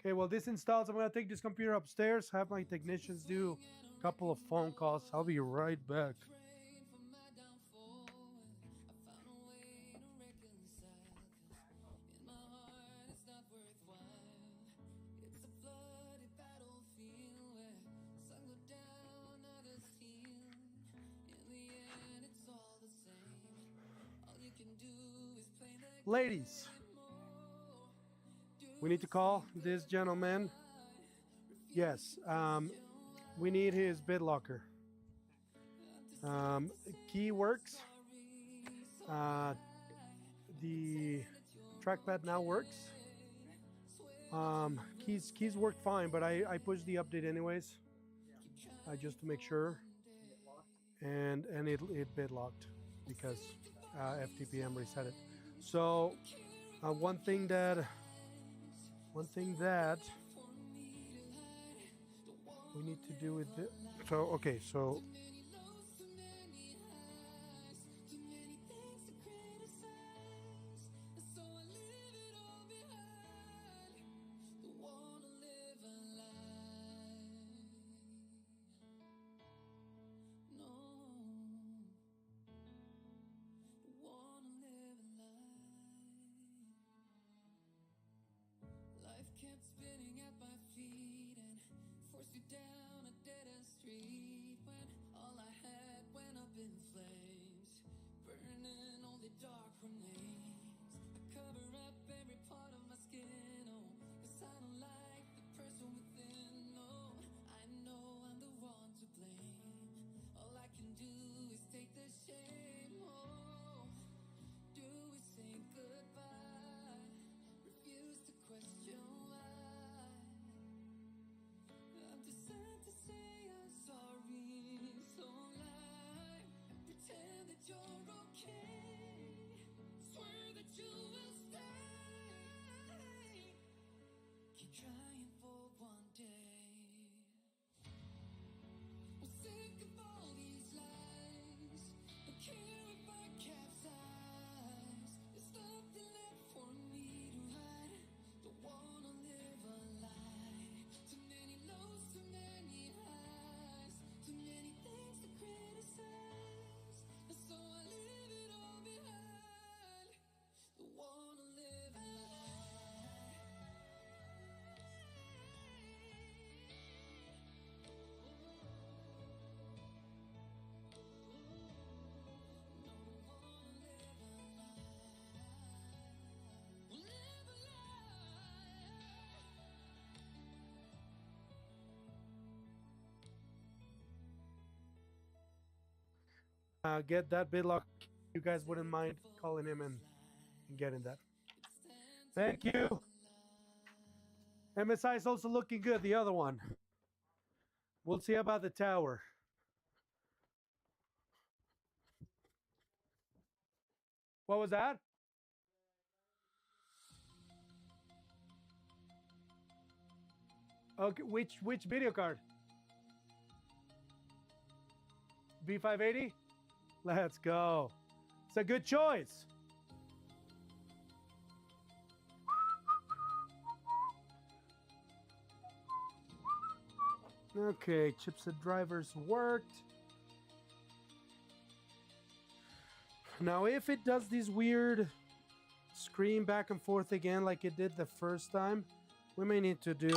Okay, well, this installs. I'm going to take this computer upstairs, have my technicians do a couple of phone calls. I'll be right back. Ladies, we need to call this gentleman. Yes, we need his BitLocker. Key works. The trackpad now works. Keys worked fine, but I pushed the update anyways, just to make sure, and it bit locked because FTPM reset it. So one thing that we need to do with it. So okay, so Life kept spinning at my feet and forced me down a dead-end street when all I had went up in flames, burning only dark remains. I cover up every part of my skin, oh, 'cause I don't like the person within, no. I know I'm the one to blame. All I can do is take the shame, oh. Do we say goodbye? Refuse to question why. I'm too sad to say I'm sorry, so lie and pretend that you're okay. Swear that you will stay. Keep trying for one day. I'm sick of all these lies. Don't care if I capsize. There's nothing left for me to hide. Don't wanna live a lie. Too many lows, too many highs. Too many things to criticize. And so I leave it all behind. Don't wanna live a lie. get that bit locked. You guys wouldn't mind calling him and getting that. Thank you. MSI is also looking good. The other one. We'll see about the tower. What was that? Okay, which video card? B580? Let's go. It's a good choice. Okay, chipset drivers worked. Now, if it does these weird scream back and forth again like it did the first time, we may need to do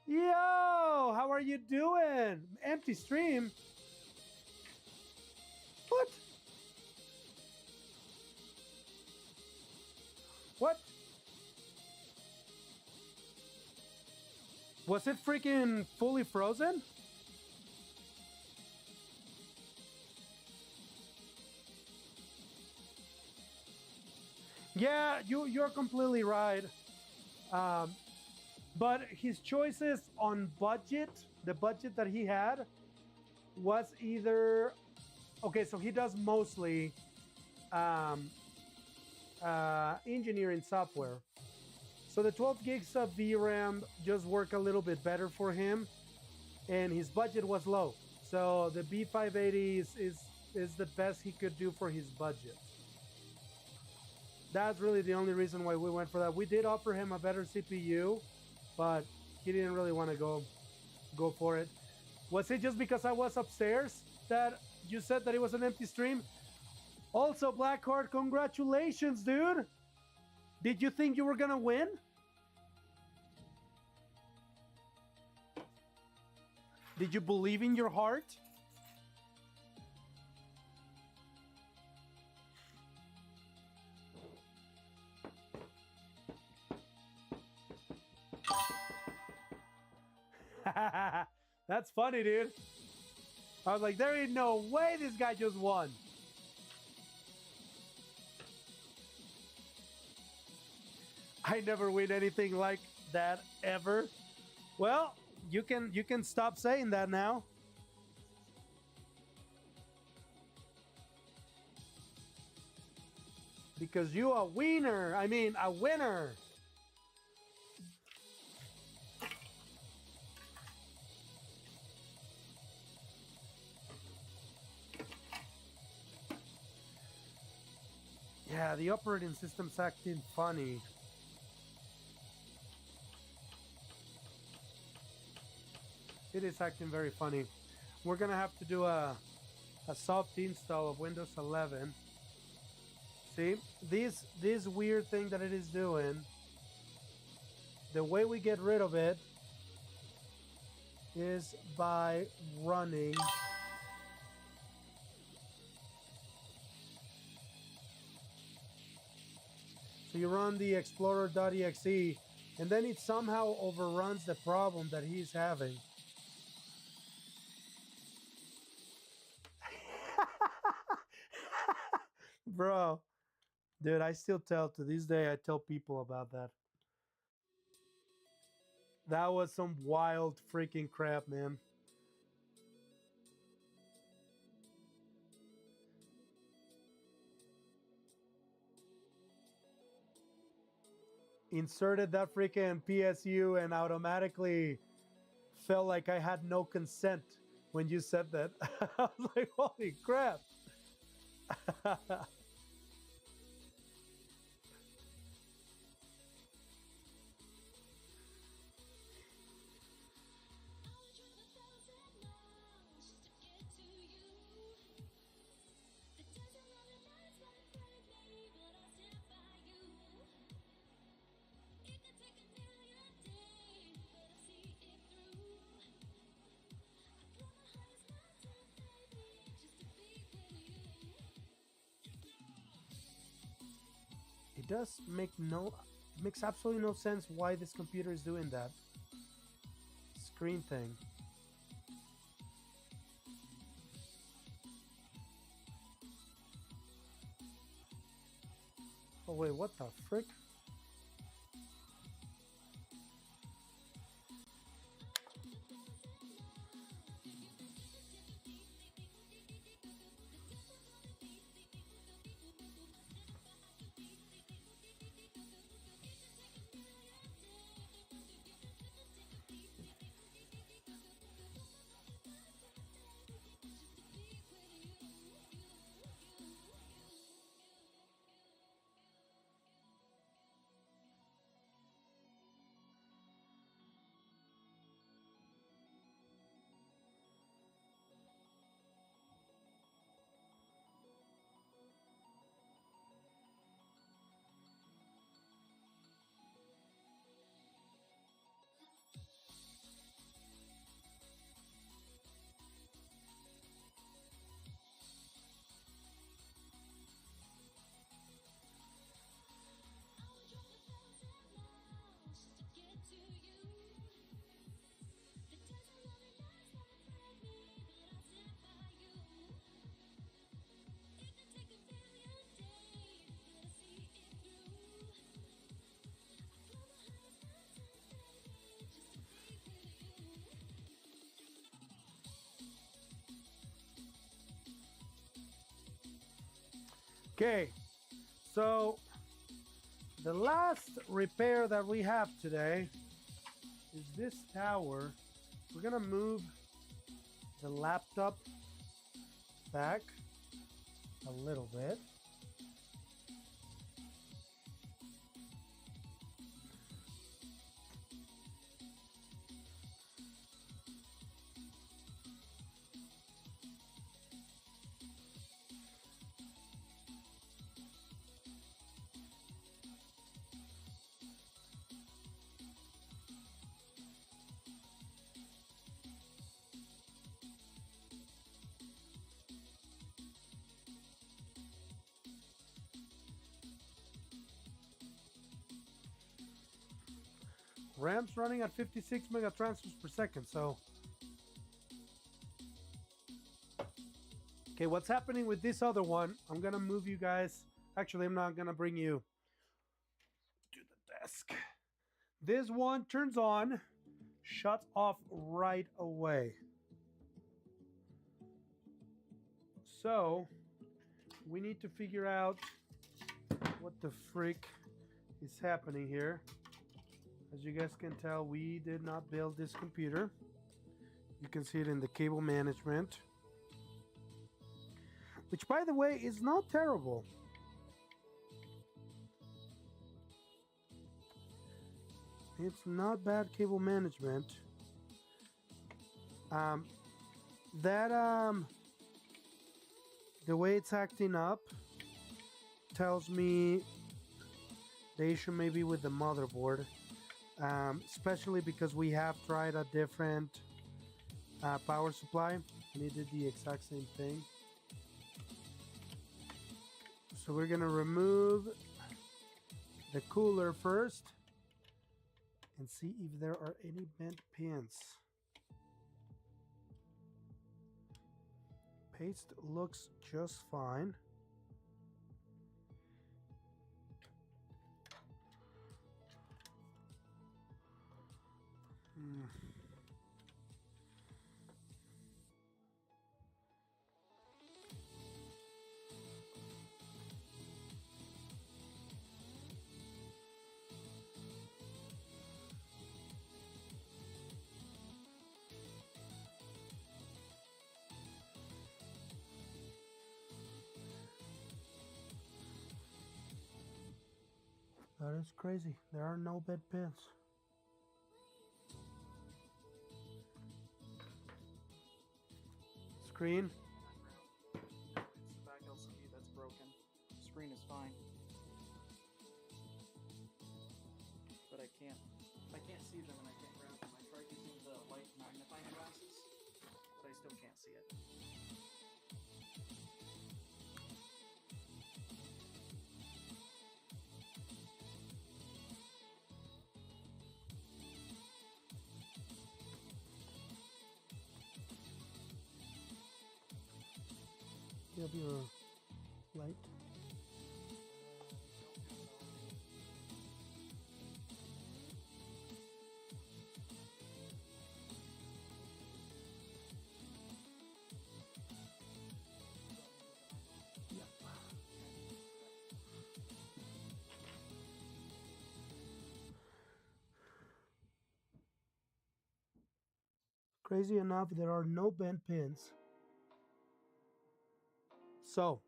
Yo, how are you doing? Empty stream? What? What? Was it freaking fully frozen? Yeah, you're completely right. But his choices on budget, the budget that he had, was either okay. So he does mostly engineering software. So the 12 gigs of VRAM just work a little bit better for him, and his budget was low. So the B580 is the best he could do for his budget. That's really the only reason why we went for that. We did offer him a better CPU, but he didn't really want to go for it. Was it just because I was upstairs that you said that it was an empty stream? Also, Blackheart, congratulations, dude. Did you think you were gonna win? Did you believe in your heart? That's funny, dude. I was like, there ain't no way this guy just won. I never win anything like that ever. Well, you can stop saying that now. Because you a wiener. I mean, a winner. Yeah, the operating system's acting funny. It is acting very funny. We're gonna have to do a soft install of Windows 11. See, this weird thing that it is doing, the way we get rid of it is by running so you run the explorer.exe and then it somehow overruns the problem that he's having. Bro, dude, I still tell to this day, I tell people about that. That was some wild freaking crap, man. Inserted that freaking PSU and automatically felt like I had no consent when you said that. I was like, holy crap. It does makes absolutely no sense why this computer is doing that screen thing. Oh wait, what the frick? Okay, so the last repair that we have today is this tower. We're gonna move the laptop back a little bit. RAM's running at 56 megatransfers per second, so. Okay, what's happening with this other one? I'm gonna move you guys. Actually, I'm not gonna bring you to the desk. This one turns on, shuts off right away. So we need to figure out what the frick is happening here. As you guys can tell, we did not build this computer. You can see it in the cable management, which, by the way, is not terrible. It's not bad cable management. The way it's acting up tells me the issue may be with the motherboard, especially because we have tried a different power supply and it did the exact same thing. So we're gonna remove the cooler first and see if there are any bent pins. Paste looks just fine. That is crazy. There are no bed pins. Screen. It's the back LCD that's broken. The screen is fine. But I can't see them and I can't grab them. I tried using the light magnifying glasses, but I still can't see it. You have your light. Crazy enough, there are no bent pins. So,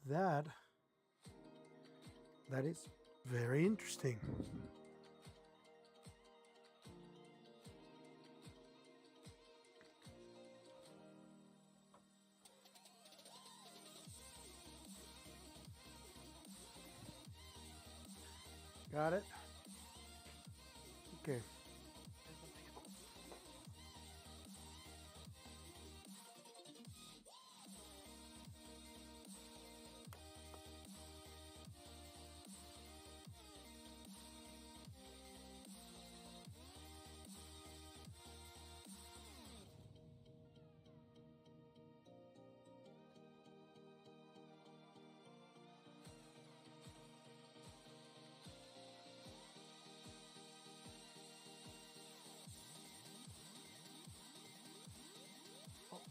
that is very interesting. Got it? Okay. Oh,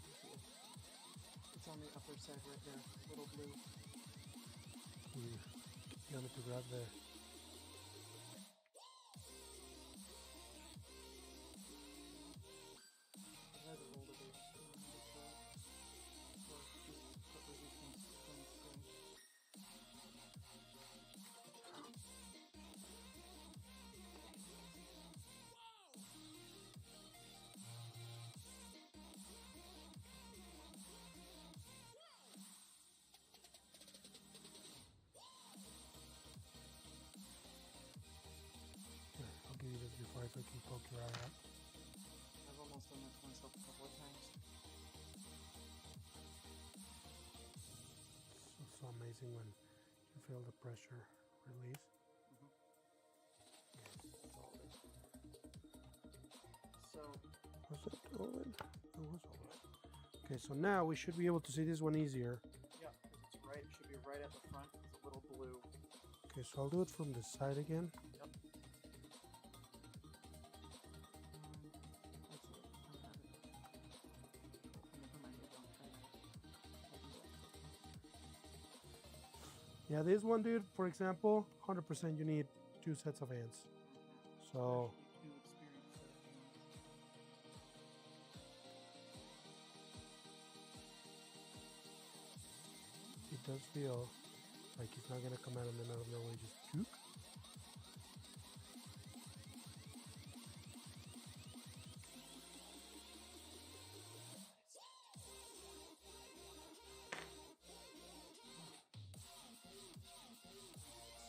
it's on the upper side right there, little blue. You wanted to grab the. It has a holder there. Or just put resistance from the screen. I'll give you this before I can poke your eye out. I've almost done this myself a couple of times. It's so amazing when you feel the pressure release. That's all it is. So, Was it all in? It was all in. Okay, so now we should be able to see this one easier. Yeah, 'cause it's right. It should be right at the front. It's a little blue. Okay, so I'll do it from the side again. Yep. That's it. Never mind, you don't. Yeah, this one, dude, for example, 100% you need 2 sets of hands. So, New experience. it does feel like he's not gonna come out and then out of nowhere just juke.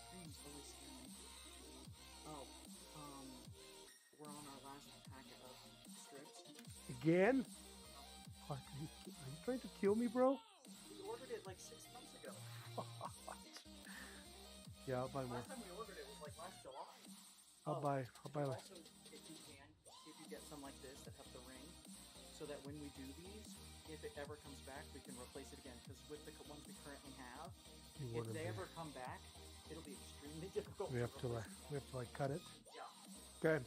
Screen's always scanning. Oh, we're on our last packet of strips. Again? Fuck, are you trying to kill me, bro? We ordered it like 6 months ago. Yeah, I'll buy more. Last time we ordered it was like last July. I'll buy like. Also, if you can, if you get some like this that have the ring, so that when we do these, if it ever comes back, we can replace it again. Because with the ones we currently have, You if wouldn't they be. ever come back, it'll be extremely difficult. We have to replace. like cut it. Yeah. Okay.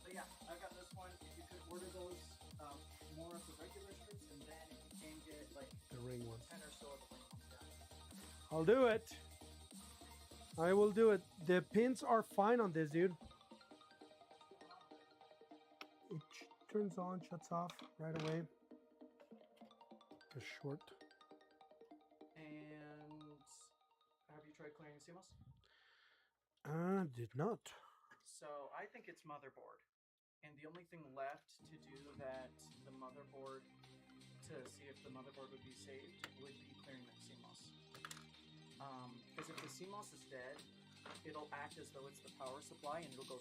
So yeah, I've got this one. If you could order those, more of the regular strips, and then if you can get like The ring ones. 10 or so of the ring ones. Yeah. I'll do it. I will do it. The pins are fine on this, dude. It turns on, shuts off right away. Just short. And have you tried clearing the CMOS? Did not. So I think it's motherboard. And the only thing left to do that the motherboard, to see if the motherboard would be saved, would be clearing the CMOS. Because if the CMOS is dead, it'll act as though it's the power supply and it'll go.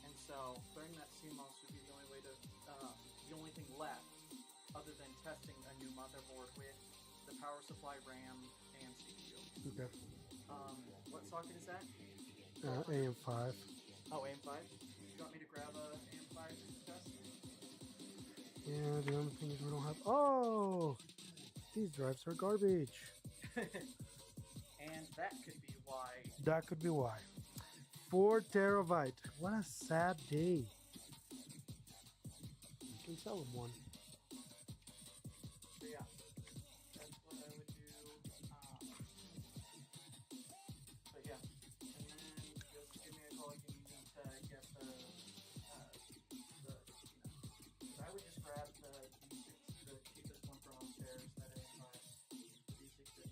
And so clearing that CMOS would be the only way to, the only thing left, other than testing a new motherboard with the power supply, RAM, and CPU. Okay. What socket is that? AM5. Oh, AM5? Do you want me to grab a AM5 to test? Yeah, the only thing is we don't have. Oh! These drives are garbage. And that could be why. That could be why. 4 terabyte. What a sad day. You can sell them one. So yeah, that's what I would do. But yeah, and then just give me a call if you need to get the I would just grab the D6, the cheapest one from upstairs, that AM5, D650.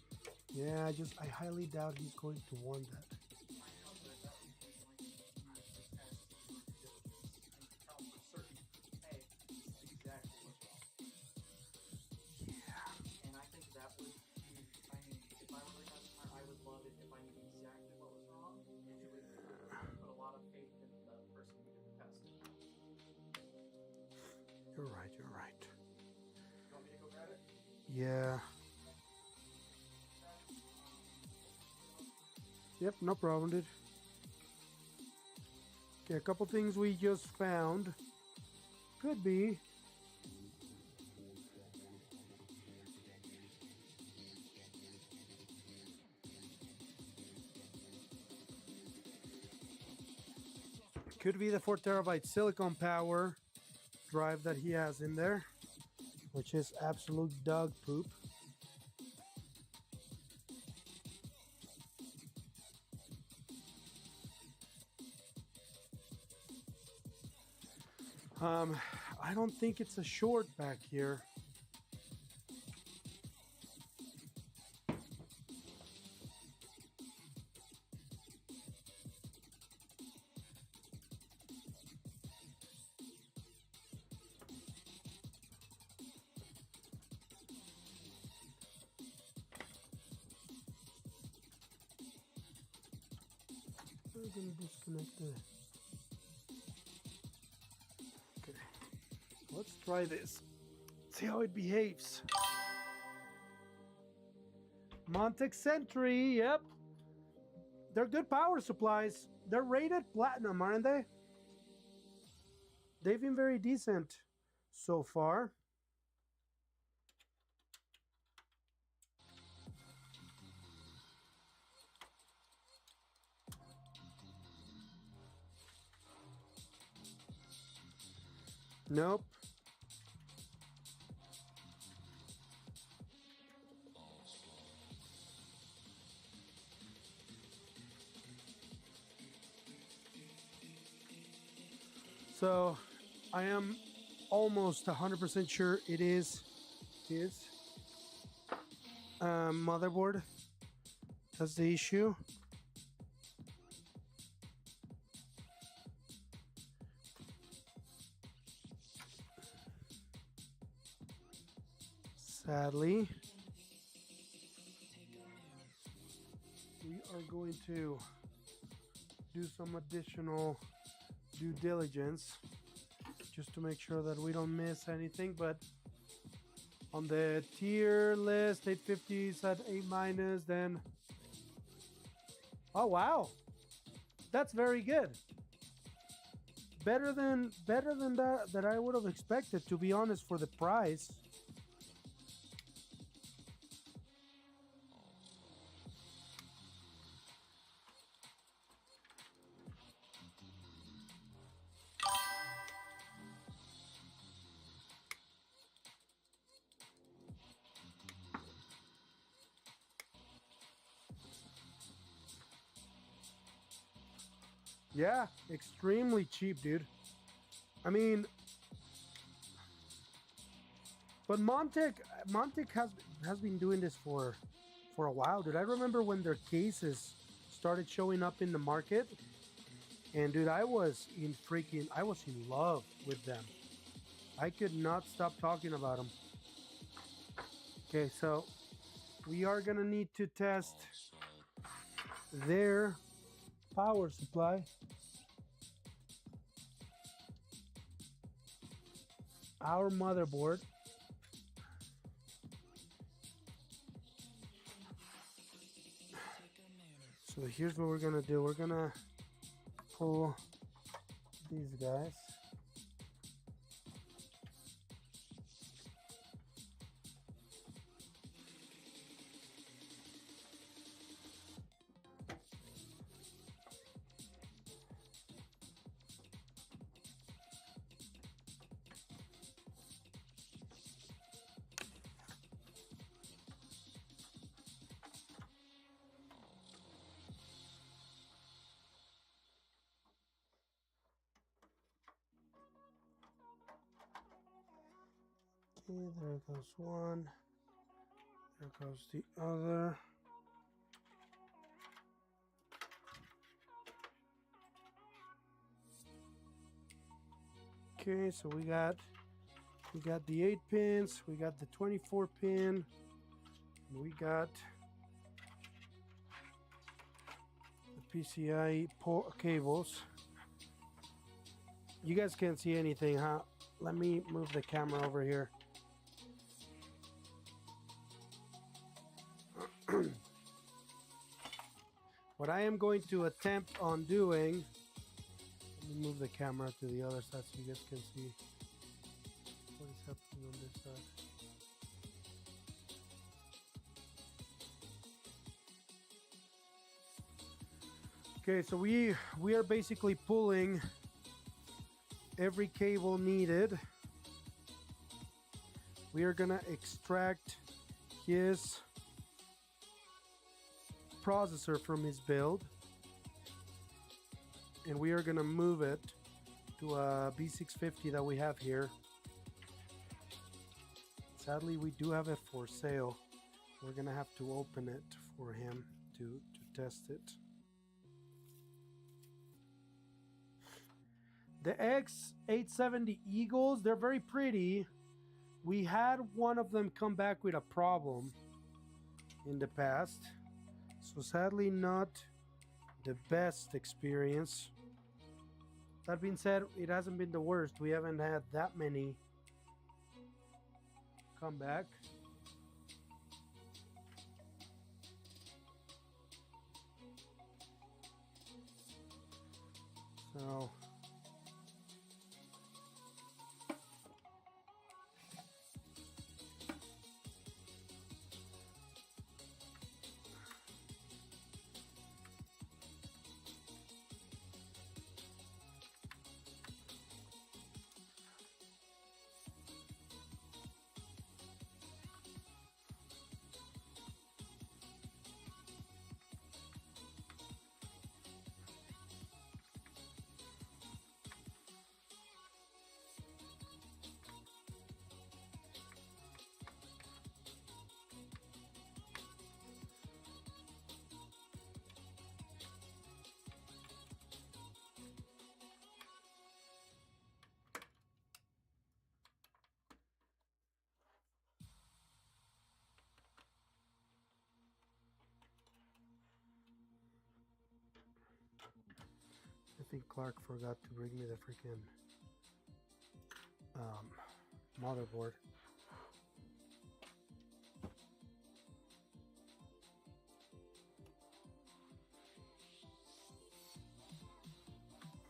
Yeah, I highly doubt he's going to want that. I know, but that would be the only thing you need to test your due diligence and tell them for certain, hey, this is exactly what's wrong. Yeah. And I think that would be, I mean, if I were the customer, I would love it if I knew exactly what was wrong. It would put a lot of faith in the person who did the test. You're right, you're right. You want me to go grab it? Yeah. Yep, no problem, dude. Okay, a couple things we just found. Could be. Could be the 4 terabyte silicon power drive that he has in there, which is absolute dog poop. I don't think it's a short back here. I'm gonna disconnect the. Okay, let's try this. See how it behaves. Montec Sentry, yep. They're good power supplies. They're rated platinum, aren't they? They've been very decent. so far. Nope. So I am almost 100% sure it is his motherboard. That's the issue. Sadly, we are going to do some additional due diligence just to make sure that we don't miss anything. But on the tier list, 850 is at A minus. Then, oh wow, that's very good. Better than that I would have expected, to be honest, for the price. Yeah, extremely cheap, dude. I mean, but Montec has been doing this for a while, dude. I remember when their cases started showing up in the market, and dude, I was in love with them. I could not stop talking about them. Okay, so we are gonna need to test their power supply. Our motherboard. So here's what we're gonna do. We're gonna pull these guys. Okay, there goes one. There goes the other. Okay, so we got the 8 pins, we got the 24 pin, and we got the PCI cables. You guys can't see anything, huh? Let me move the camera over here. What I am going to attempt on doing, let me move the camera to the other side so you guys can see what is happening on this side. Okay, so we are basically pulling every cable needed. We are gonna extract his processor from his build, and we are gonna move it to a B650 that we have here. Sadly, we do have it for sale. We're gonna have to open it for him to test it. The X870 Eagles, they're very pretty. We had one of them come back with a problem in the past. So sadly, not the best experience. That being said, it hasn't been the worst. We haven't had that many come back. So think Clark forgot to bring me the freaking motherboard.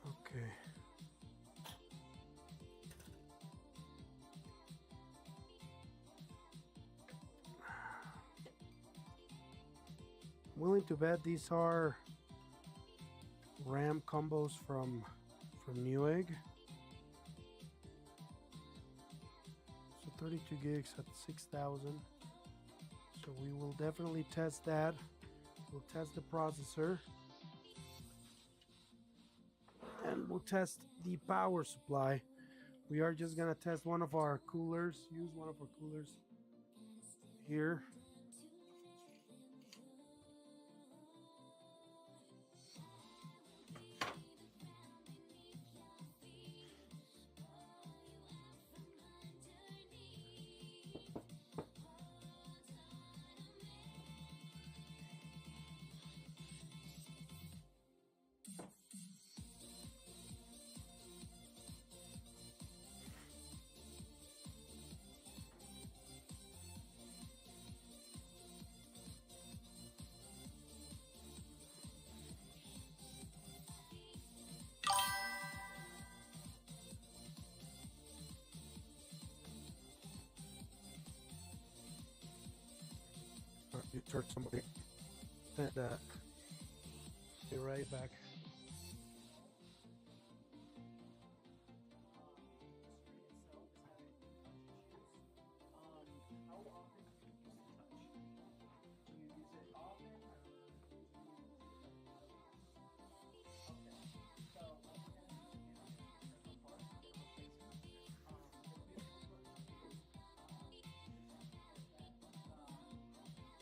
Okay. Willing to bet these are RAM combos from Newegg. So 32 gigs at 6,000. So we will definitely test that. We'll test the processor. And we'll test the power supply. We are just gonna test one of our coolers, use one of our coolers here. You heard somebody said that. Be right back. How often do you use the touch? Do you use it often, or do you use it? Okay. So once again, you can get different parts and get a replacement. It'll be a little bit to you.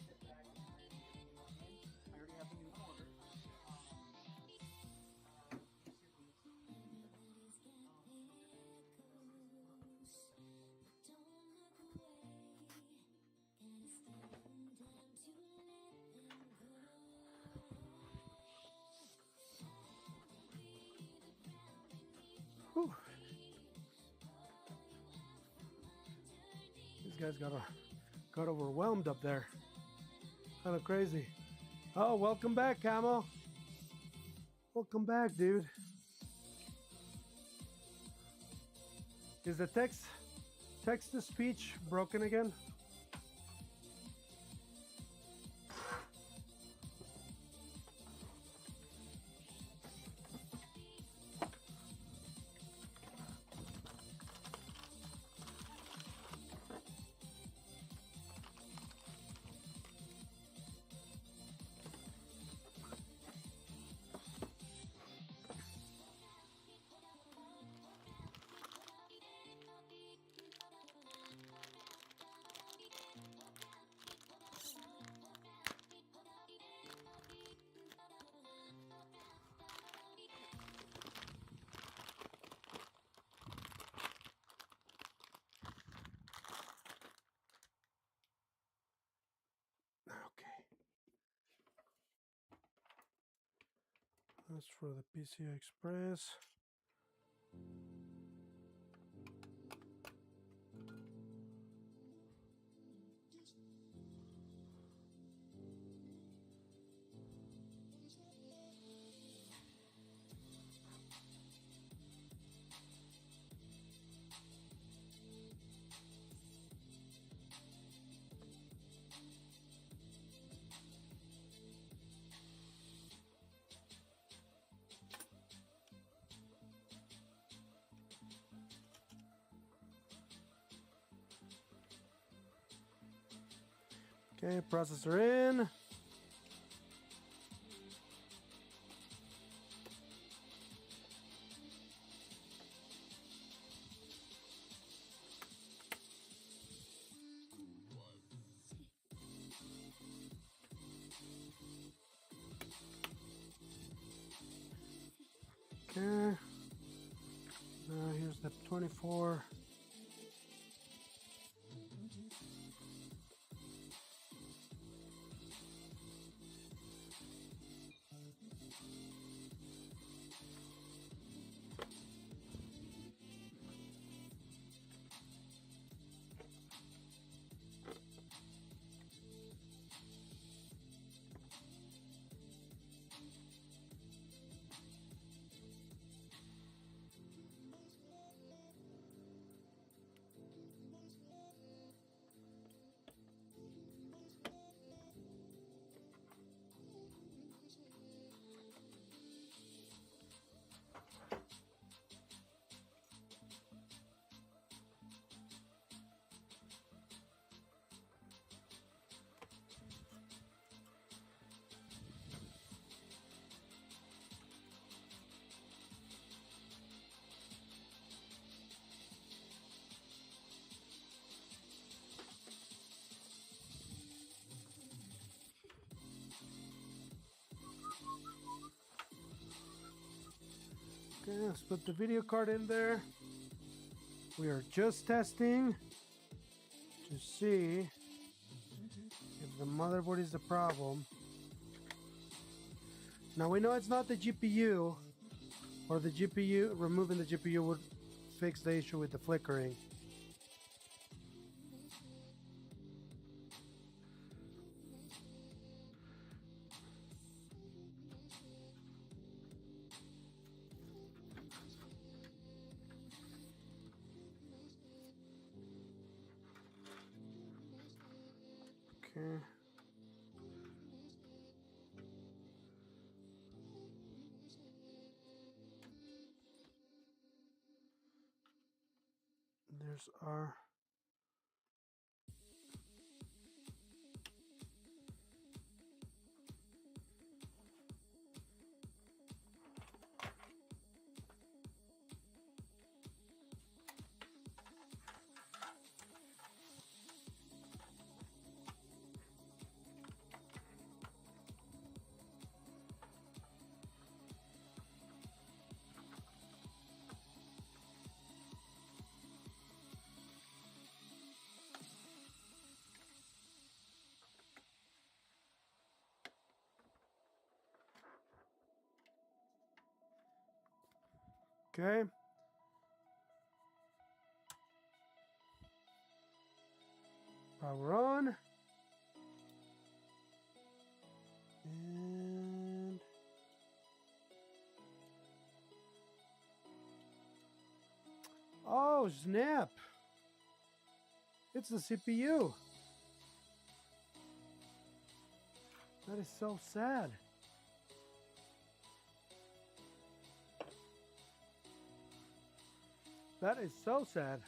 Sit back and ready to get the new one in. I already have the new one ordered. Whew. These guys got overwhelmed up there. Kind of crazy. Oh, welcome back, Camo. Welcome back, dude. Is the text to speech broken again? Okay. That's for the PCI Express. Okay, processor in. Okay. Now here's the 24. Okay, let's put the video card in there. We are just testing to see if the motherboard is the problem. Now we know it's not the GPU, or the GPU, removing the GPU would fix the issue with the flickering. Okay. There's our okay. Power on. And oh, snap. It's the CPU. That is so sad. That is so sad.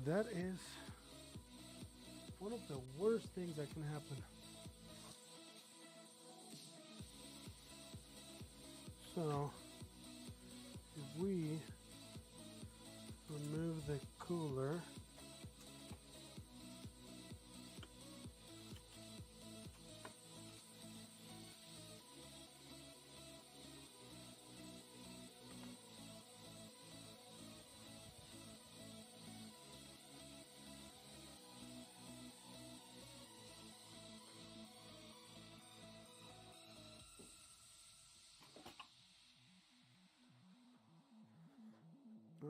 That is one of the worst things that can happen. So, if we remove the cooler,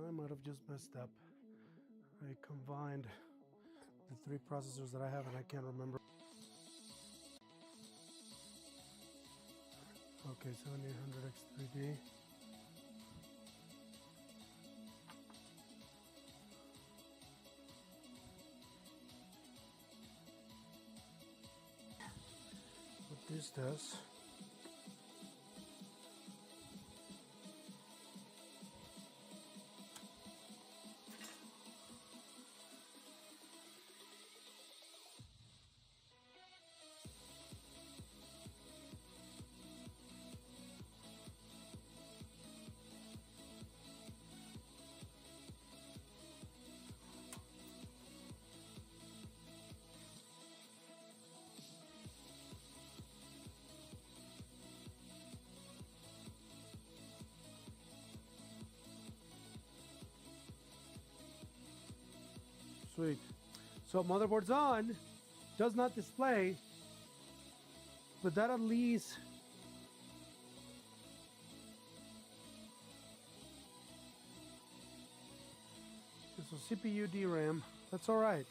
I might have just messed up. I combined the three processors that I have and I can't remember. Okay, 7800X3D. What this does, sweet. So motherboard's on, does not display, but that at least so CPU DRAM, that's all right.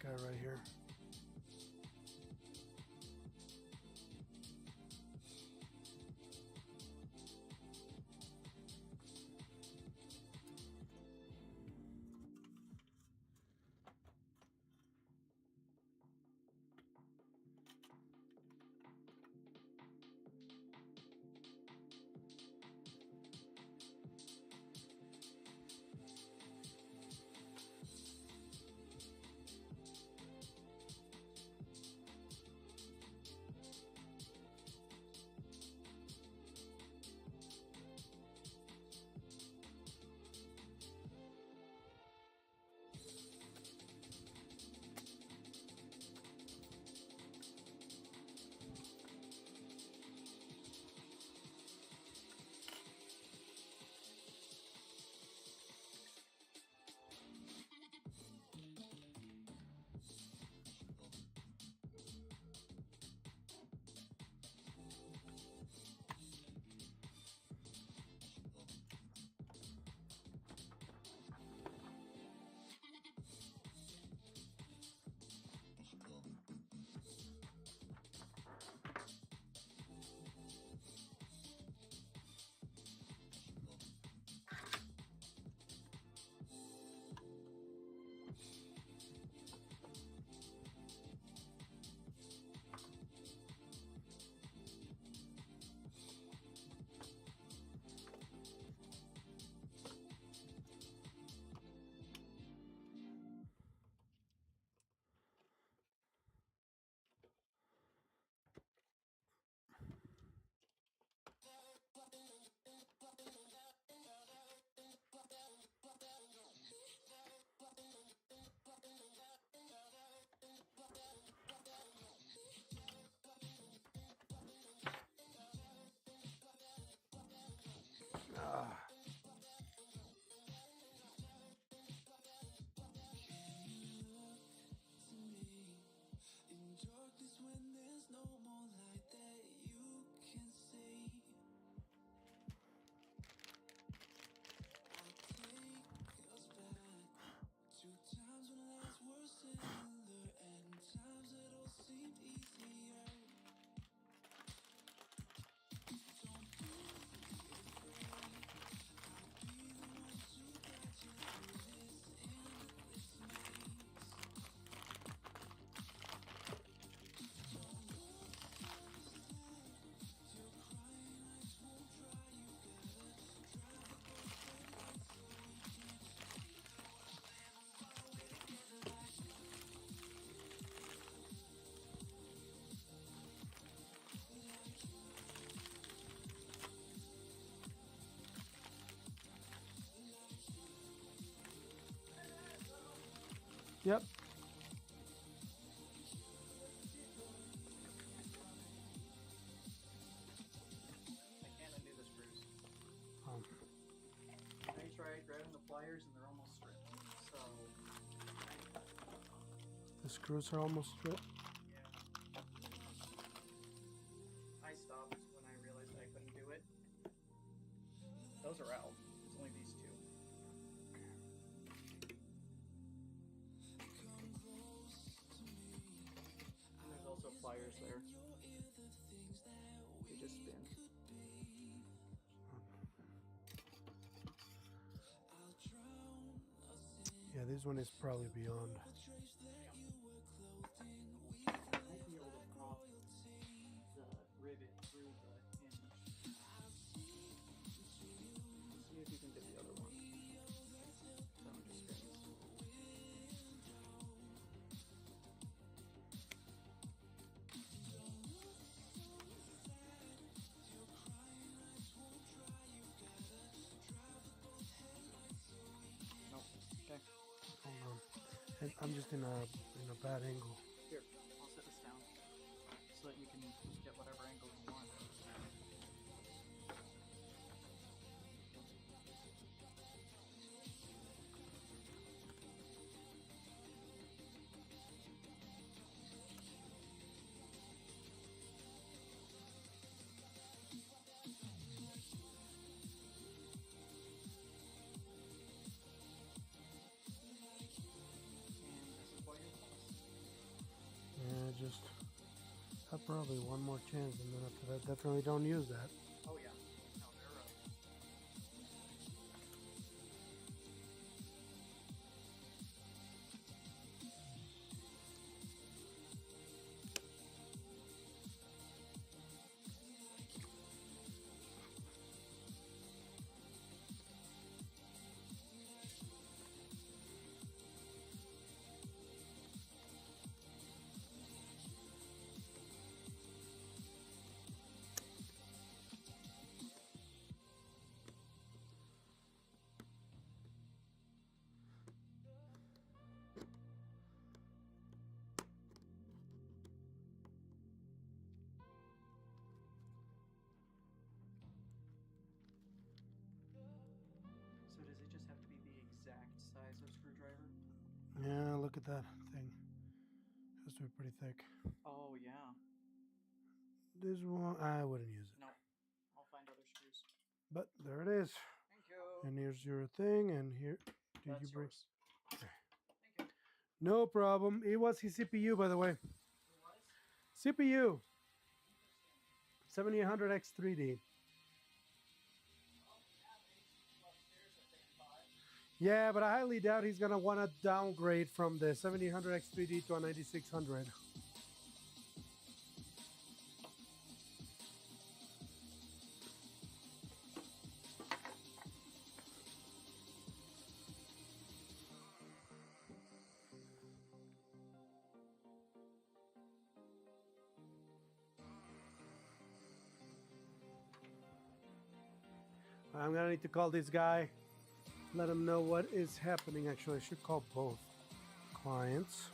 guy right here. Ah. Yep. I can't undo the screws. Um, I tried grabbing the pliers and they're almost stripped. So, the screws are almost stripped. yeah. I stopped when I realized I couldn't do it. Those are out. It's only these two. And there's also pliers there. They just spin. Yeah, this one is probably beyond. Might be able to pop the rivet through the hinge. See if you can get the other one. That one just spins. Nope. Okay. Hold on. I'm just in a bad angle. Here, I'll set this down so that you can get whatever angle you want. And this is why you're close. Probably one more chance, and then after that, definitely don't use that. Oh yeah. No, they're So does it just have to be the exact size of screwdriver? Yeah, look at that thing. Has to be pretty thick. Oh yeah. This one, I wouldn't use it. No. I'll find other screws. But there it is. Thank you. And here's your thing, and here, did That's you bring? yours. Thank you. No problem. It was his CPU, by the way. It was? CPU Interesting. 7800X3D. Well, yeah, upstairs at band 5. Yeah, but I highly doubt he's gonna want to downgrade from the 7800X3D to a 9600. I'm gonna need to call this guy, let him know what is happening. Actually, I should call both clients.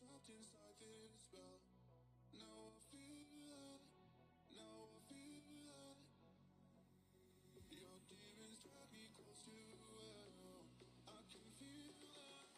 Trapped inside this spell. Now I feel that. Now I feel that. Your demons drag me close to hell. I can feel that.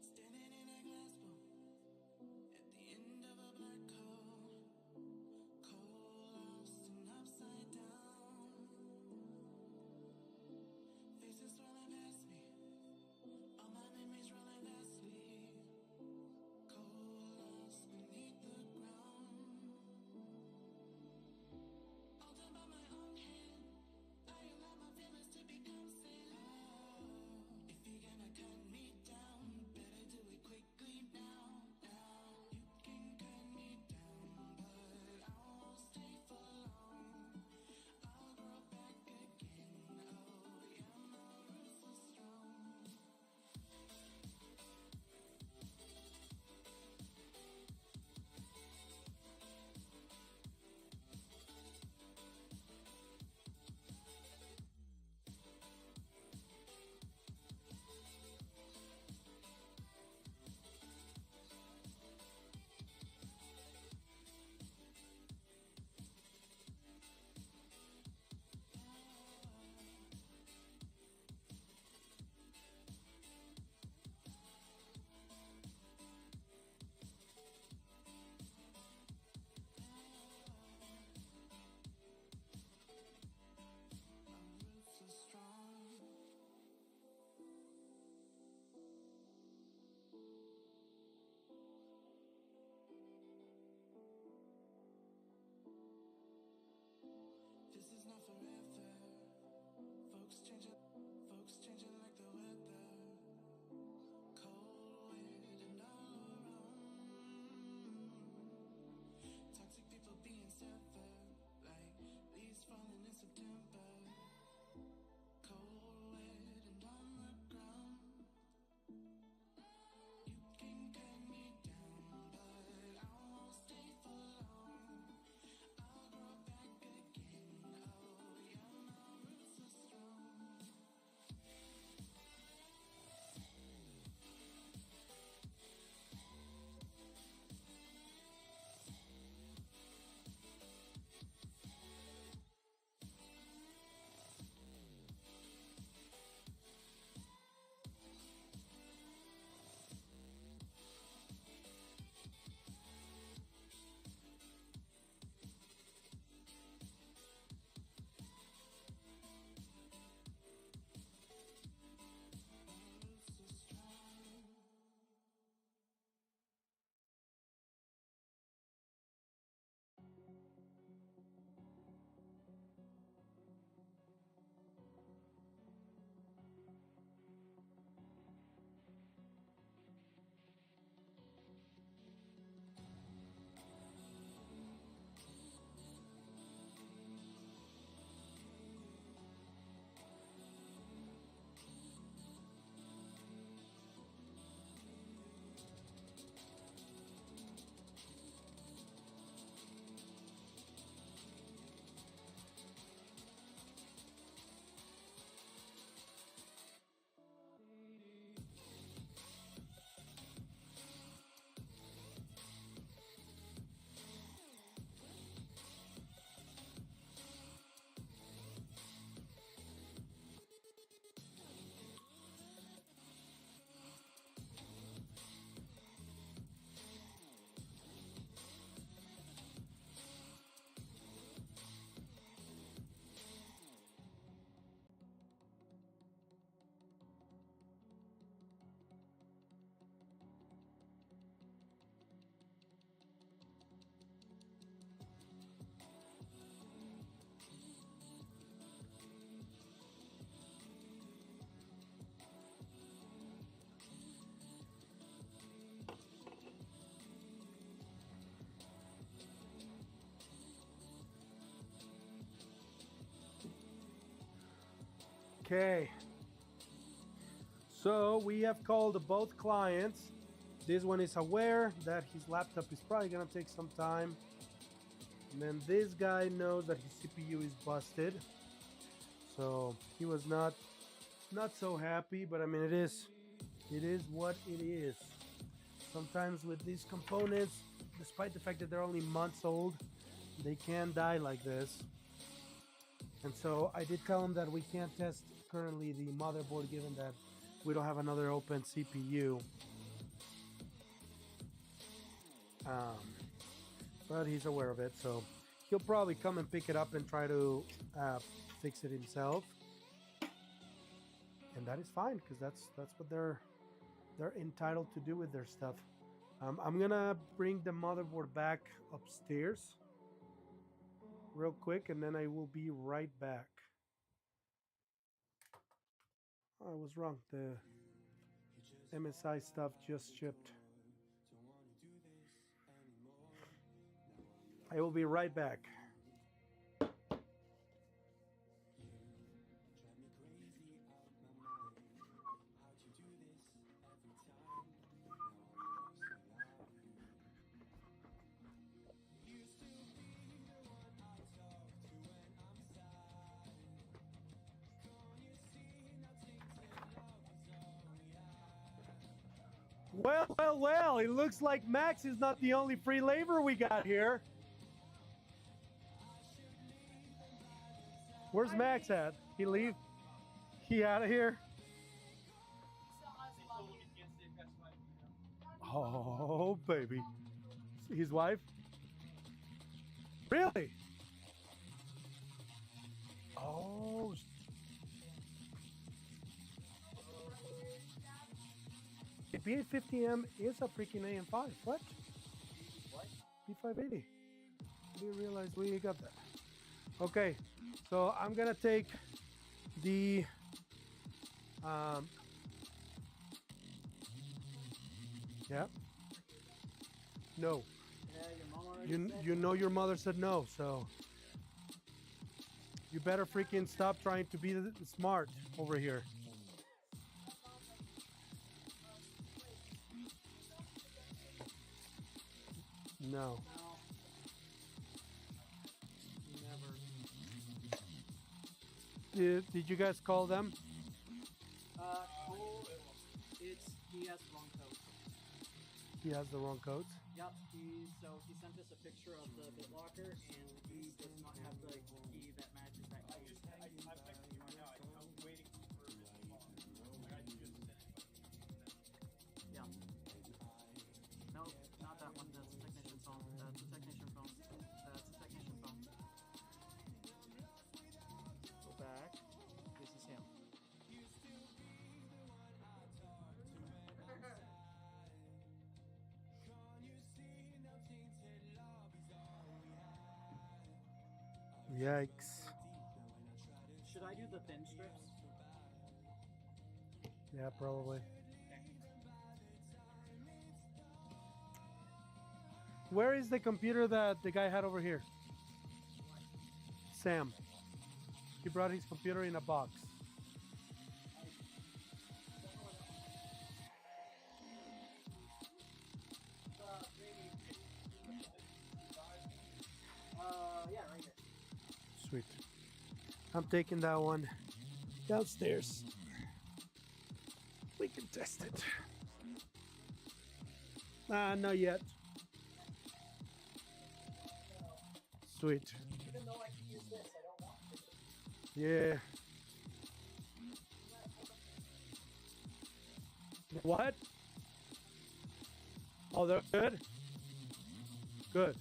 Standing in a glass bowl at the end of a black hole, cold, lost and upside down. Faces swirling past me, all my memories rolling vastly, cold, lost beneath the ground. All done by my own hand, I allow my feelings to become sin. If you're gonna cut me down, better do it quickly now. You can cut me down, but I won't stay for long. I'll grow back again. Oh yeah, my roots are strong. Roots are strong. This is not forever. Folks changing like the weather. Cold, wet, and all around. Toxic people being severed, like leaves falling in September. Cold, wet, and on the ground. You can cut me down, but I won't stay for long. I'll grow back again. Oh yeah, my roots are strong. Roots are strong. Okay. So we have called both clients. This one is aware that his laptop is probably gonna take some time. And then this guy knows that his CPU is busted. So he was not so happy, but I mean it is what it is. Sometimes with these components, despite the fact that they're only months old, they can die like this. And so I did tell him that we can't test currently the motherboard given that we don't have another open CPU. But he's aware of it, so he'll probably come and pick it up and try to fix it himself. And that is fine, because that's what they're entitled to do with their stuff. I'm gonna bring the motherboard back upstairs real quick, and then I will be right back. I was wrong. The MSI stuff just shipped. I will be right back. Well, it looks like Max is not the only free labor we got here. Where's Max at? He leave? He out of here? Oh, baby. His wife? Really? Oh. The B850M is a freaking AM5. What? B580. I didn't realize we got that. Okay, so I'm gonna take the yeah. No. Yeah, your mom already said You know your mother said no, so you better freaking stop trying to be smart over here. No. no. Never. Did you guys call them? Cool. He has the wrong code. He has the wrong codes. Yep. So he sent us a picture of the BitLocker, and he does not have the key that matches that key. I'm texting you right now. I'm waiting for his response. Like, I just sent it. Yeah. No, not that one. That's the technician phone. That's the technician phone. That's the technician phone. Go back. This is him. Yikes. Should I do the thin strips? Yeah, probably. Where is the computer that the guy had over here? Sam. He brought his computer in a box. Yeah, right here. Sweet. I'm taking that one downstairs. We can test it. Not yet. Sweet. Even though I can use this, I don't want to. Yeah. What? Oh, they're good? Good.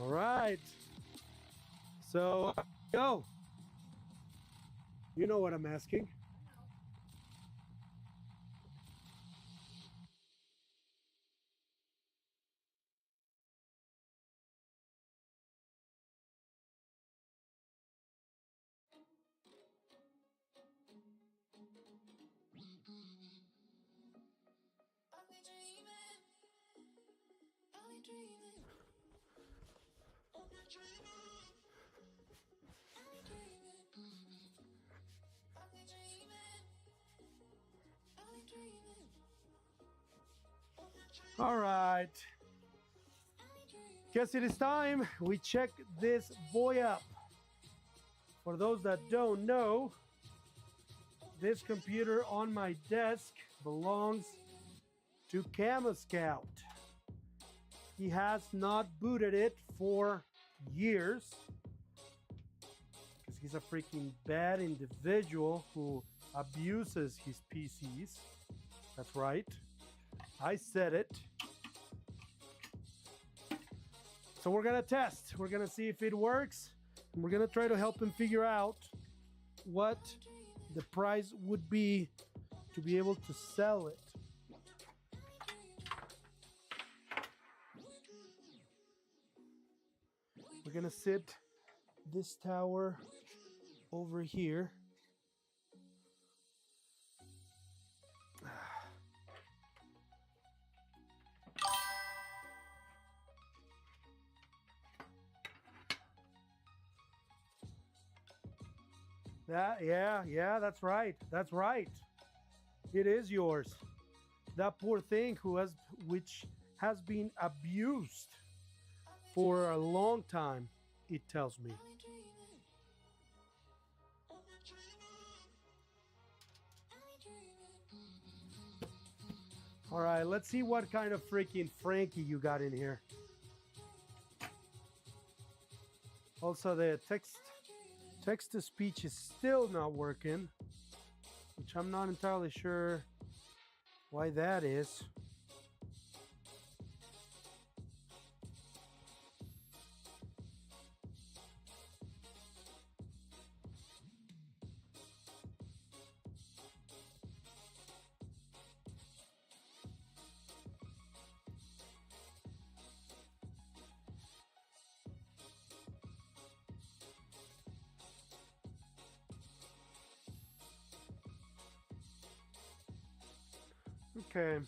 All right. So, go. You know what I'm asking. All right. Guess it is time we check this boy up. For those that don't know, this computer on my desk belongs to Camo Scout. He has not booted it for years. Because he's a freaking bad individual who abuses his PCs. That's right. I said it. So we're gonna test. We're gonna see if it works. And we're gonna try to help him figure out what the price would be to be able to sell it. We're gonna sit this tower over here. Yeah, that's right. That's right. It is yours. That poor thing which has been abused for a long time, it tells me. All right, let's see what kind of freaking Frankie you got in here. Also, the text to speech is still not working, which I'm not entirely sure why that is. Okay.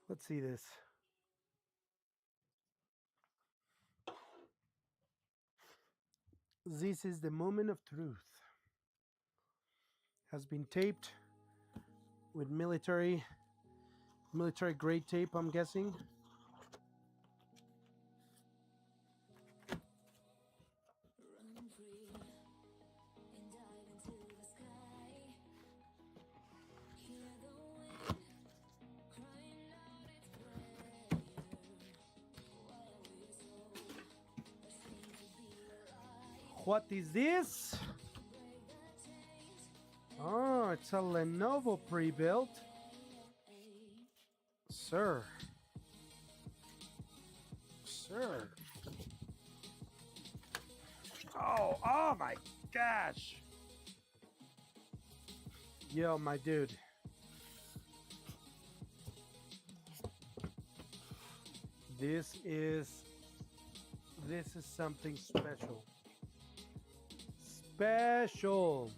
Let's see this. This is the moment of truth. Has been taped with military grade tape, I'm guessing. Run free and dive into the sky. Hear the wind crying out its prayer. While we're so ashamed to be alive. What is this? Break the chains. Oh, it's a Lenovo pre-built. Sir. Sir. Oh my gosh. Yo, my dude. This is something special. Special.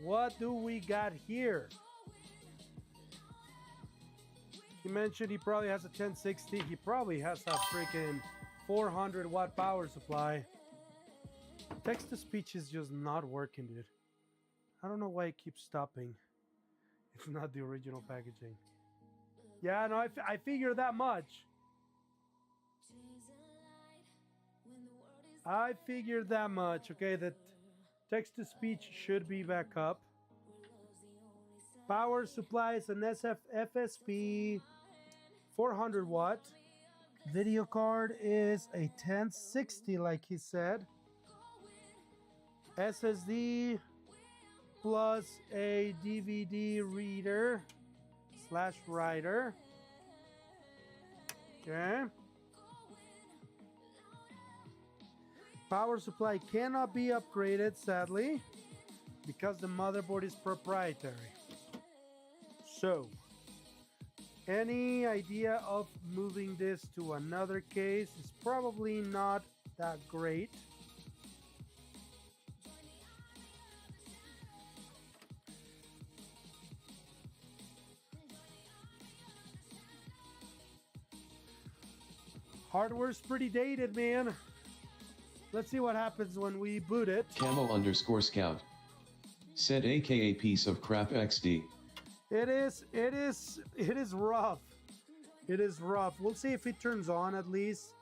What do we got here? He mentioned he probably has a 1060. He probably has a freaking 400 watt power supply. Text to speech is just not working, dude. I don't know why it keeps stopping. It's not the original packaging. Yeah, no, I figured that much. I figured that much. Okay, that text to speech should be back up. Power supply is an FSP 400 watt. Video card is a 1060, like he said. SSD plus a DVD reader / writer. Okay. Power supply cannot be upgraded, sadly, because the motherboard is proprietary. So, any idea of moving this to another case is probably not that great. Hardware's pretty dated, man. Let's see what happens when we boot it. Camo_scout. Said aka piece of crap XD. It is rough. It is rough. We'll see if it turns on at least.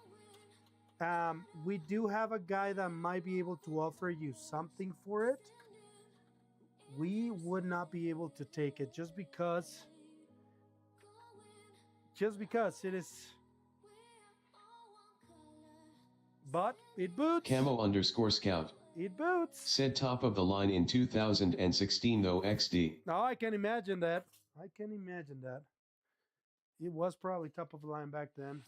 We do have a guy that might be able to offer you something for it. We would not be able to take it just because it is, but it boots. Camo_scout. It boots. Said top of the line in 2016 though XD. Now I can imagine that. I can imagine that. It was probably top of the line back then.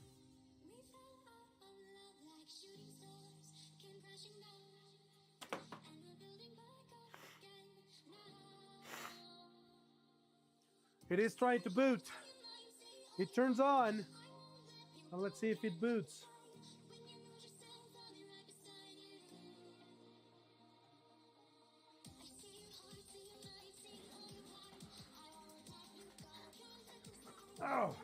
It is trying to boot. It turns on. Now let's see if it boots. Oh.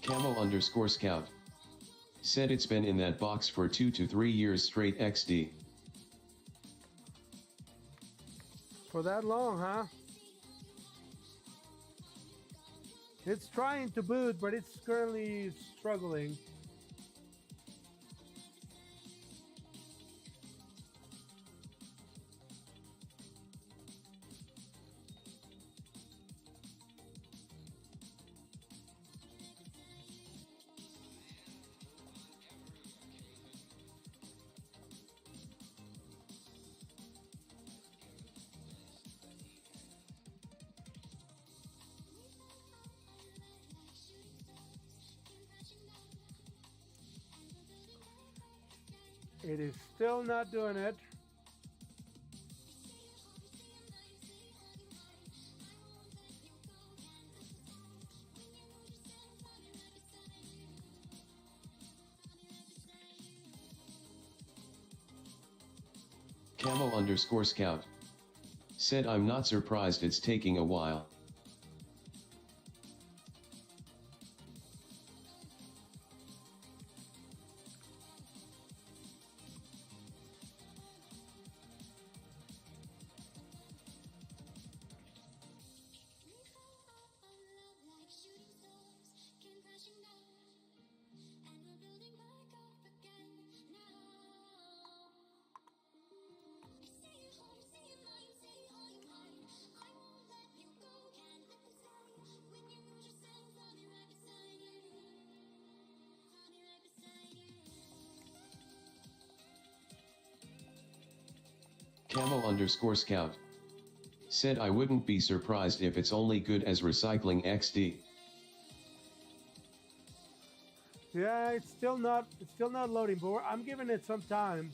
Camo_scout. Said it's been in that box for 2 to 3 years straight XD. For that long, huh? It's trying to boot, but it's currently struggling. It is still not doing it. Camo_scout. Said I'm not surprised it's taking a while. Camo_scout. Said I wouldn't be surprised if it's only good as recycling XD. Yeah, it's still not loading, but I'm giving it some time.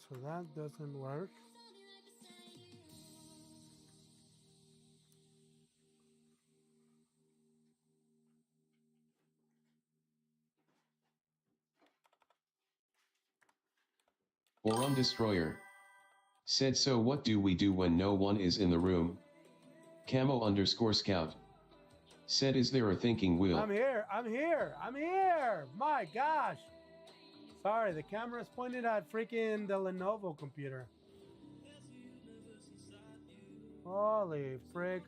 So that doesn't work. Forum Destroyer. Said so what do we do when no one is in the room? Camo_scout. Said is there a thinking wheel? I'm here. I'm here. I'm here. My gosh. Sorry, the camera's pointed at freaking the Lenovo computer. Holy frig.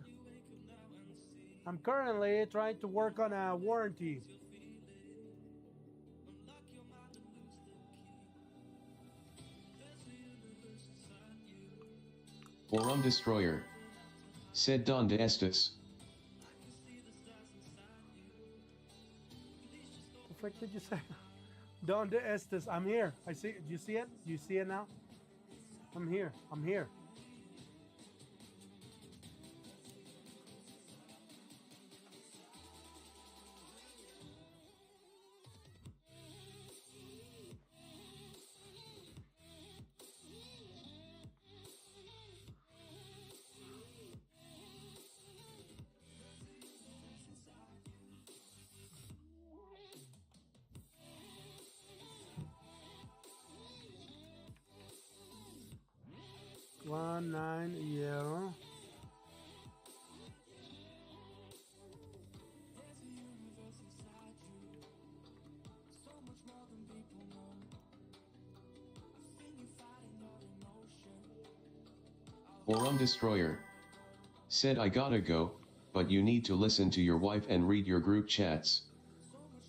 I'm currently trying to work on a warranty. Forum Destroyer. Said donde estes? The frick did you say? Donde estes? I'm here. I see. Do you see it? Do you see it now? I'm here. I'm here. One nine zero. Forum Destroyer. Said I gotta go, but you need to listen to your wife and read your group chats.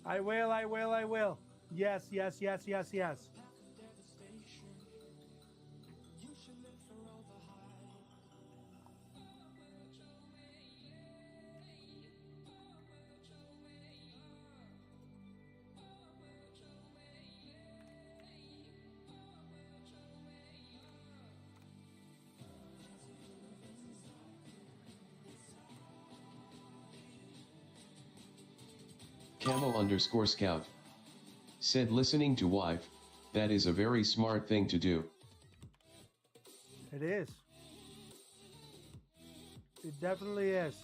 I will. I will. I will. Yes. Yes. Yes. Yes. Yes. Camo_scout. Said listening to wife, that is a very smart thing to do. It is. It definitely is.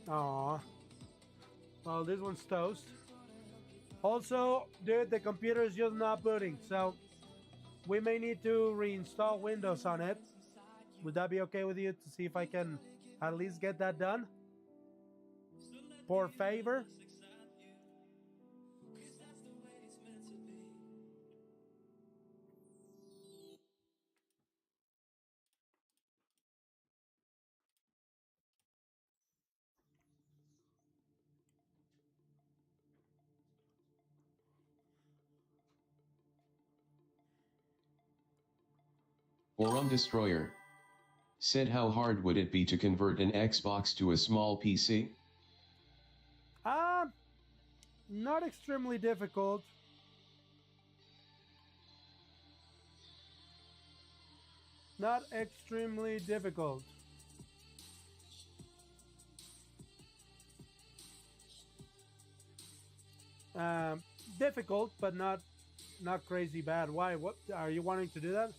Aw. Well, this one's toast. Also, dude, the computer is just not booting, so we may need to reinstall Windows on it. Would that be okay with you to see if I can at least get that done? Por favor. Forum Destroyer. Said how hard would it be to convert an Xbox to a small PC? Not extremely difficult. Not extremely difficult. Difficult, but not crazy bad. Why? What are you wanting to do that?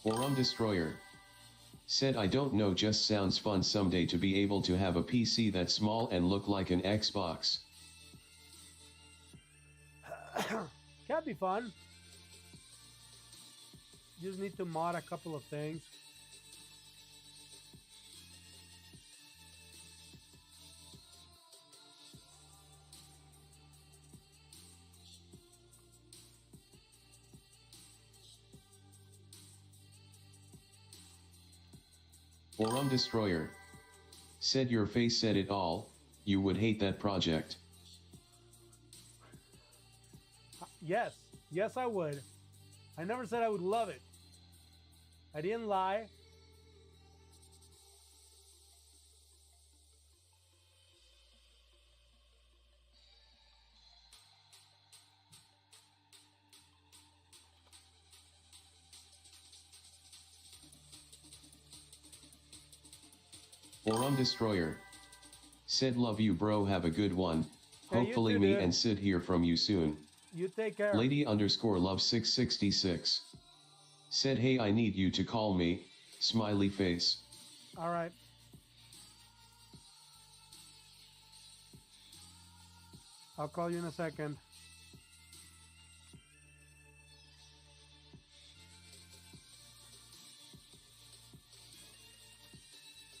Forum Destroyer. Said I don't know, just sounds fun someday to be able to have a PC that's small and look like an Xbox. That'd be fun. Just need to mod a couple of things. Forum Destroyer. Said your face said it all, you would hate that project. Yes. Yes, I would. I never said I would love it. I didn't lie. Forum Destroyer. Said love you bro, have a good one. Hey, you Hopefully too, me dude. and Sid hear from you soon. You take care. Lady underscore love 666. Said hey I need you to call me, smiley face. All right. I'll call you in a second.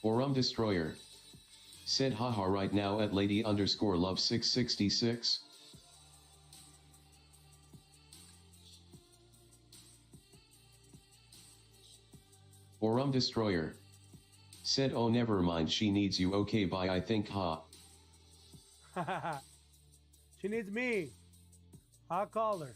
Forum Destroyer. Said haha right now at lady underscore love 666. Forum Destroyer. Said oh never mind she needs you okay bye I think ha. She needs me. I'll call her.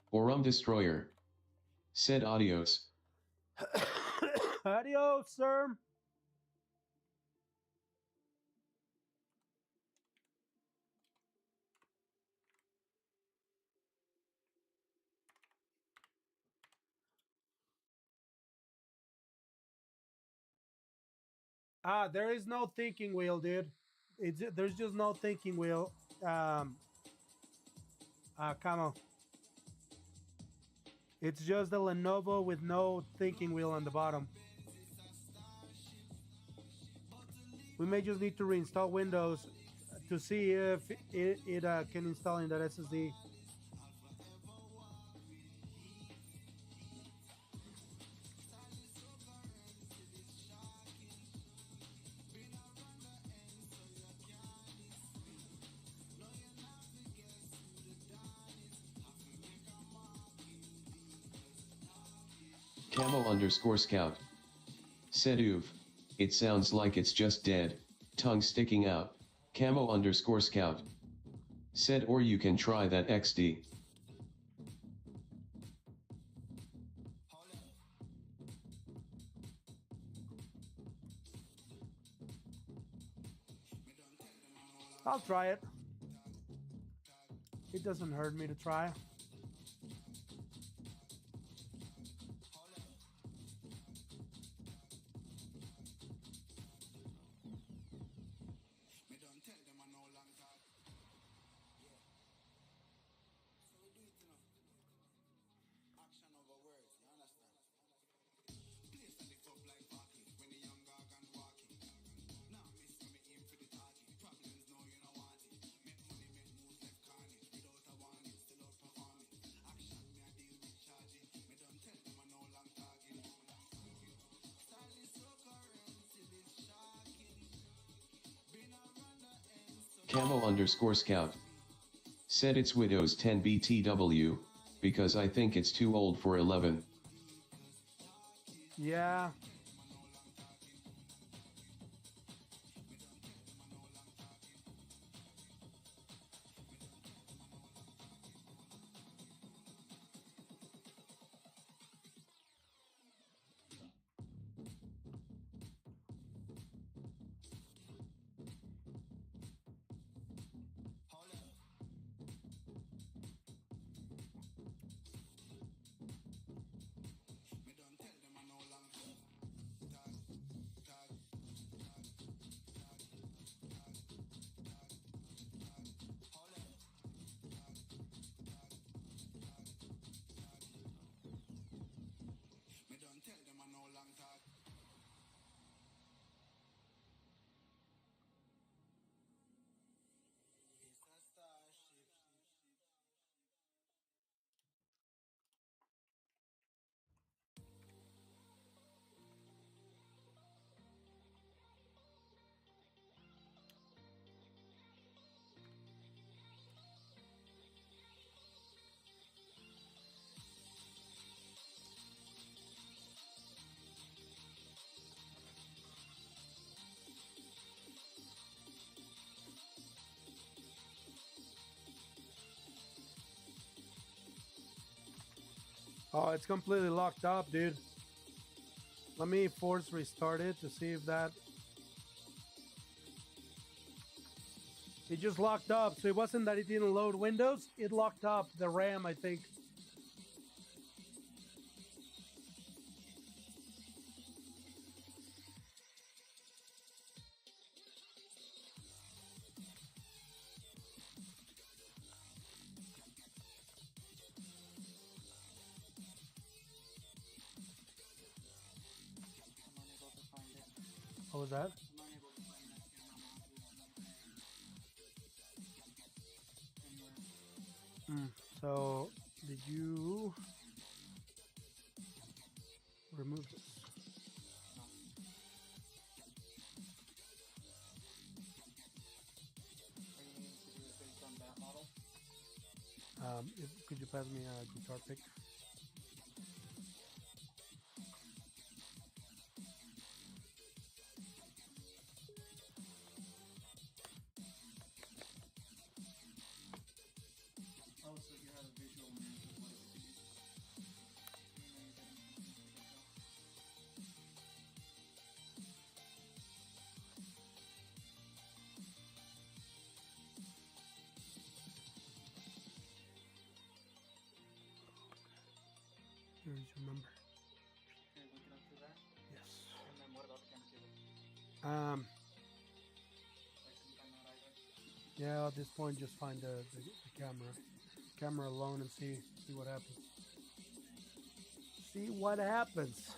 Forum Destroyer. Said adios. Adios, sir. There is no thinking wheel, dude. There's just no thinking wheel. Come on. It's just a Lenovo with no thinking wheel on the bottom. We may just need to reinstall Windows to see if it can install in that SSD. Camo underscore scout. Said oof. It sounds like it's just dead, tongue sticking out. Camo underscore scout. Said or you can try that XD. I'll try it. It doesn't hurt me to try. Camo underscore scout. Said it's Windows 10 BTW, because I think it's too old for 11. Yeah. Oh, it's completely locked up, dude. Let me force restart it to see if that... It just locked up. So it wasn't that it didn't load Windows. It locked up the RAM, I think. I'm unable to find it. What was that? I'm unable to find that camera module anywhere. So, did you remove this? No. Are you needing to do it based on that model? Could you pass me a guitar pick? Oh, so you have a visual image of what it would be. You know you're getting something to the go. Here's your number. Okay, look it up through there. Yes. And then what about the camera cable? Um, I couldn't find that either. yeah, at this point, just find the camera alone and see what happens. See what happens.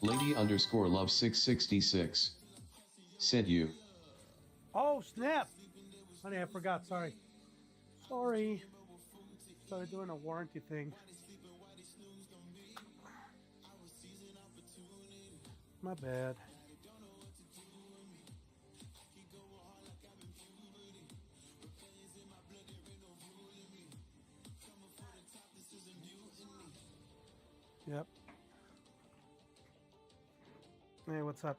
Lady_love666. Said you. Oh, snap. Honey, I forgot. Sorry. Sorry. Started doing a warranty thing. My bad. Yep. Hey, what's up?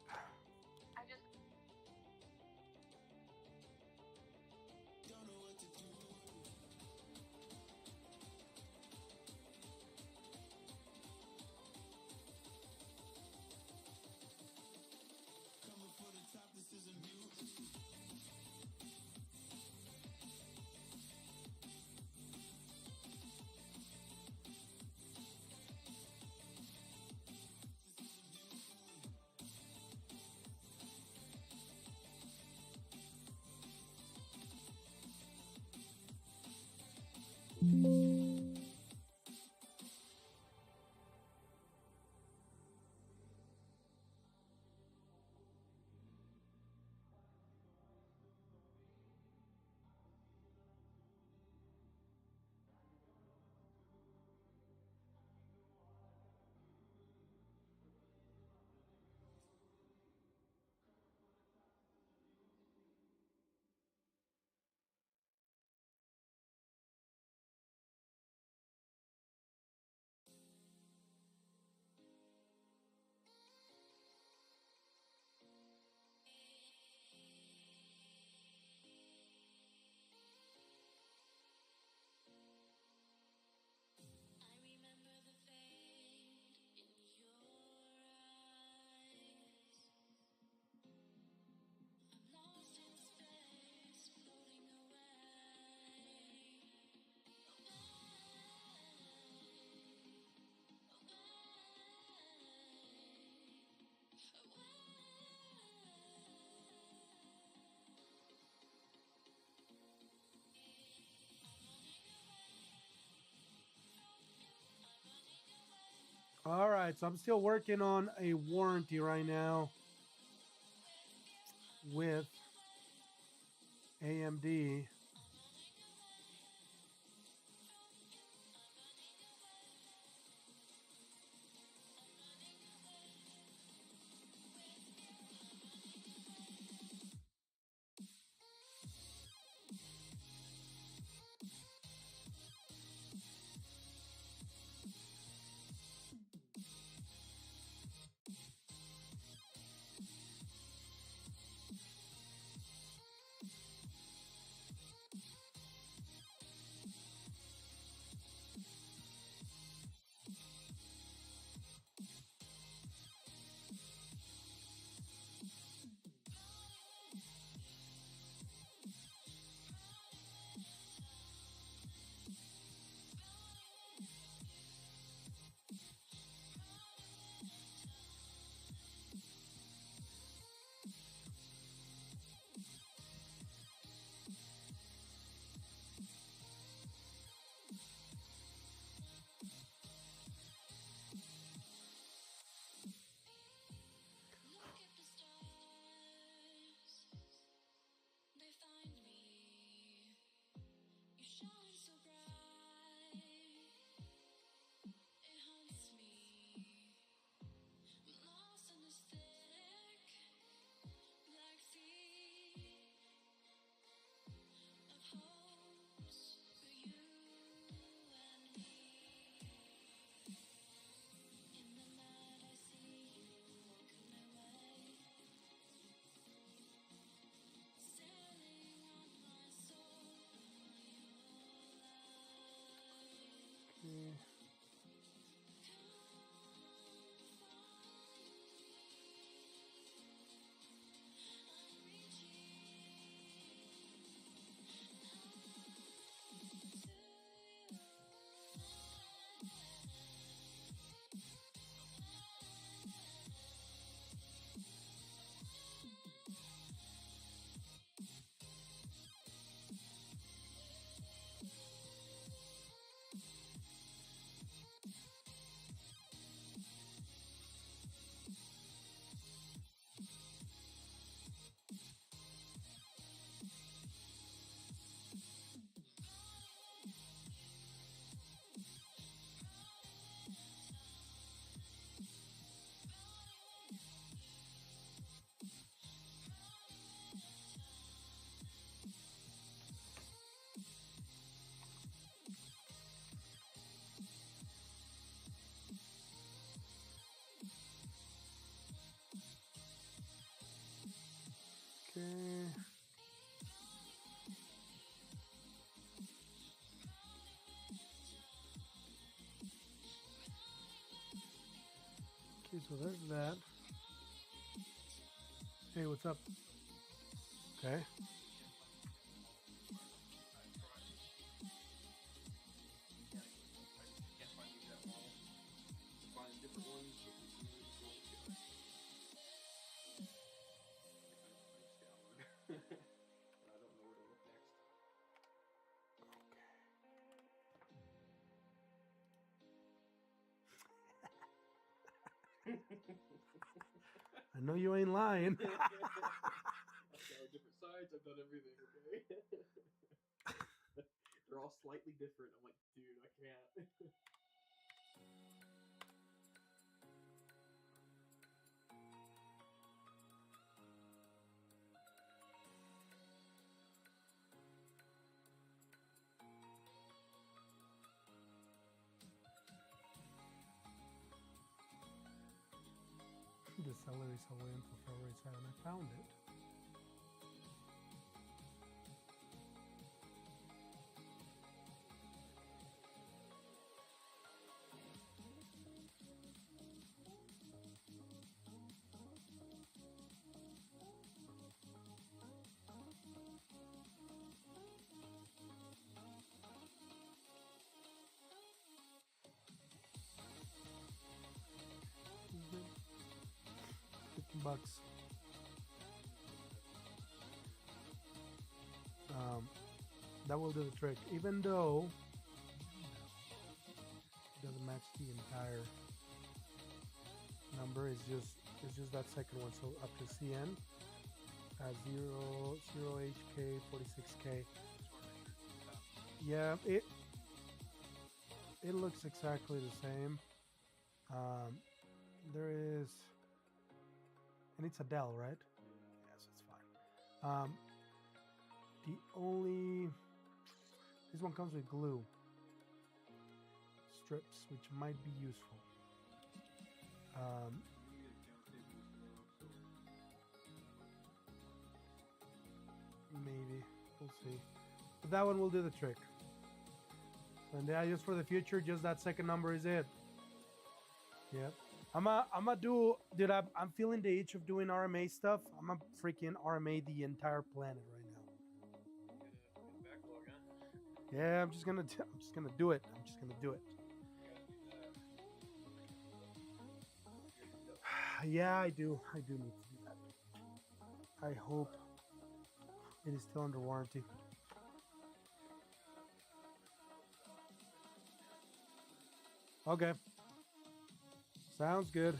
All right, so I'm still working on a warranty right now with AMD. Okay, so there's that. Hey, what's up? Okay. I know you ain't lying. I've got different sides. I've done everything. Okay. They're all slightly different. I'm like, dude, I can't. The celery celery info February 7. I found it. $15. That will do the trick. Even though it doesn't match the entire number, it's just that second one. So up to CN, 0 HK 46K. Yeah, it looks exactly the same. There is, and it's a Dell, right? Yes, it's fine. The only, this one comes with glue strips, which might be useful. Maybe, we'll see. But that one will do the trick. And yeah, just for the future, just that second number is it. Yep. I'm a do, dude. I'm feeling the itch of doing RMA stuff. I'm a freaking RMA the entire planet right now. Backlog, huh? Yeah, I'm just gonna do it. I'm just gonna do it. Yeah, I do need to do that. I hope it is still under warranty. Okay. Sounds good.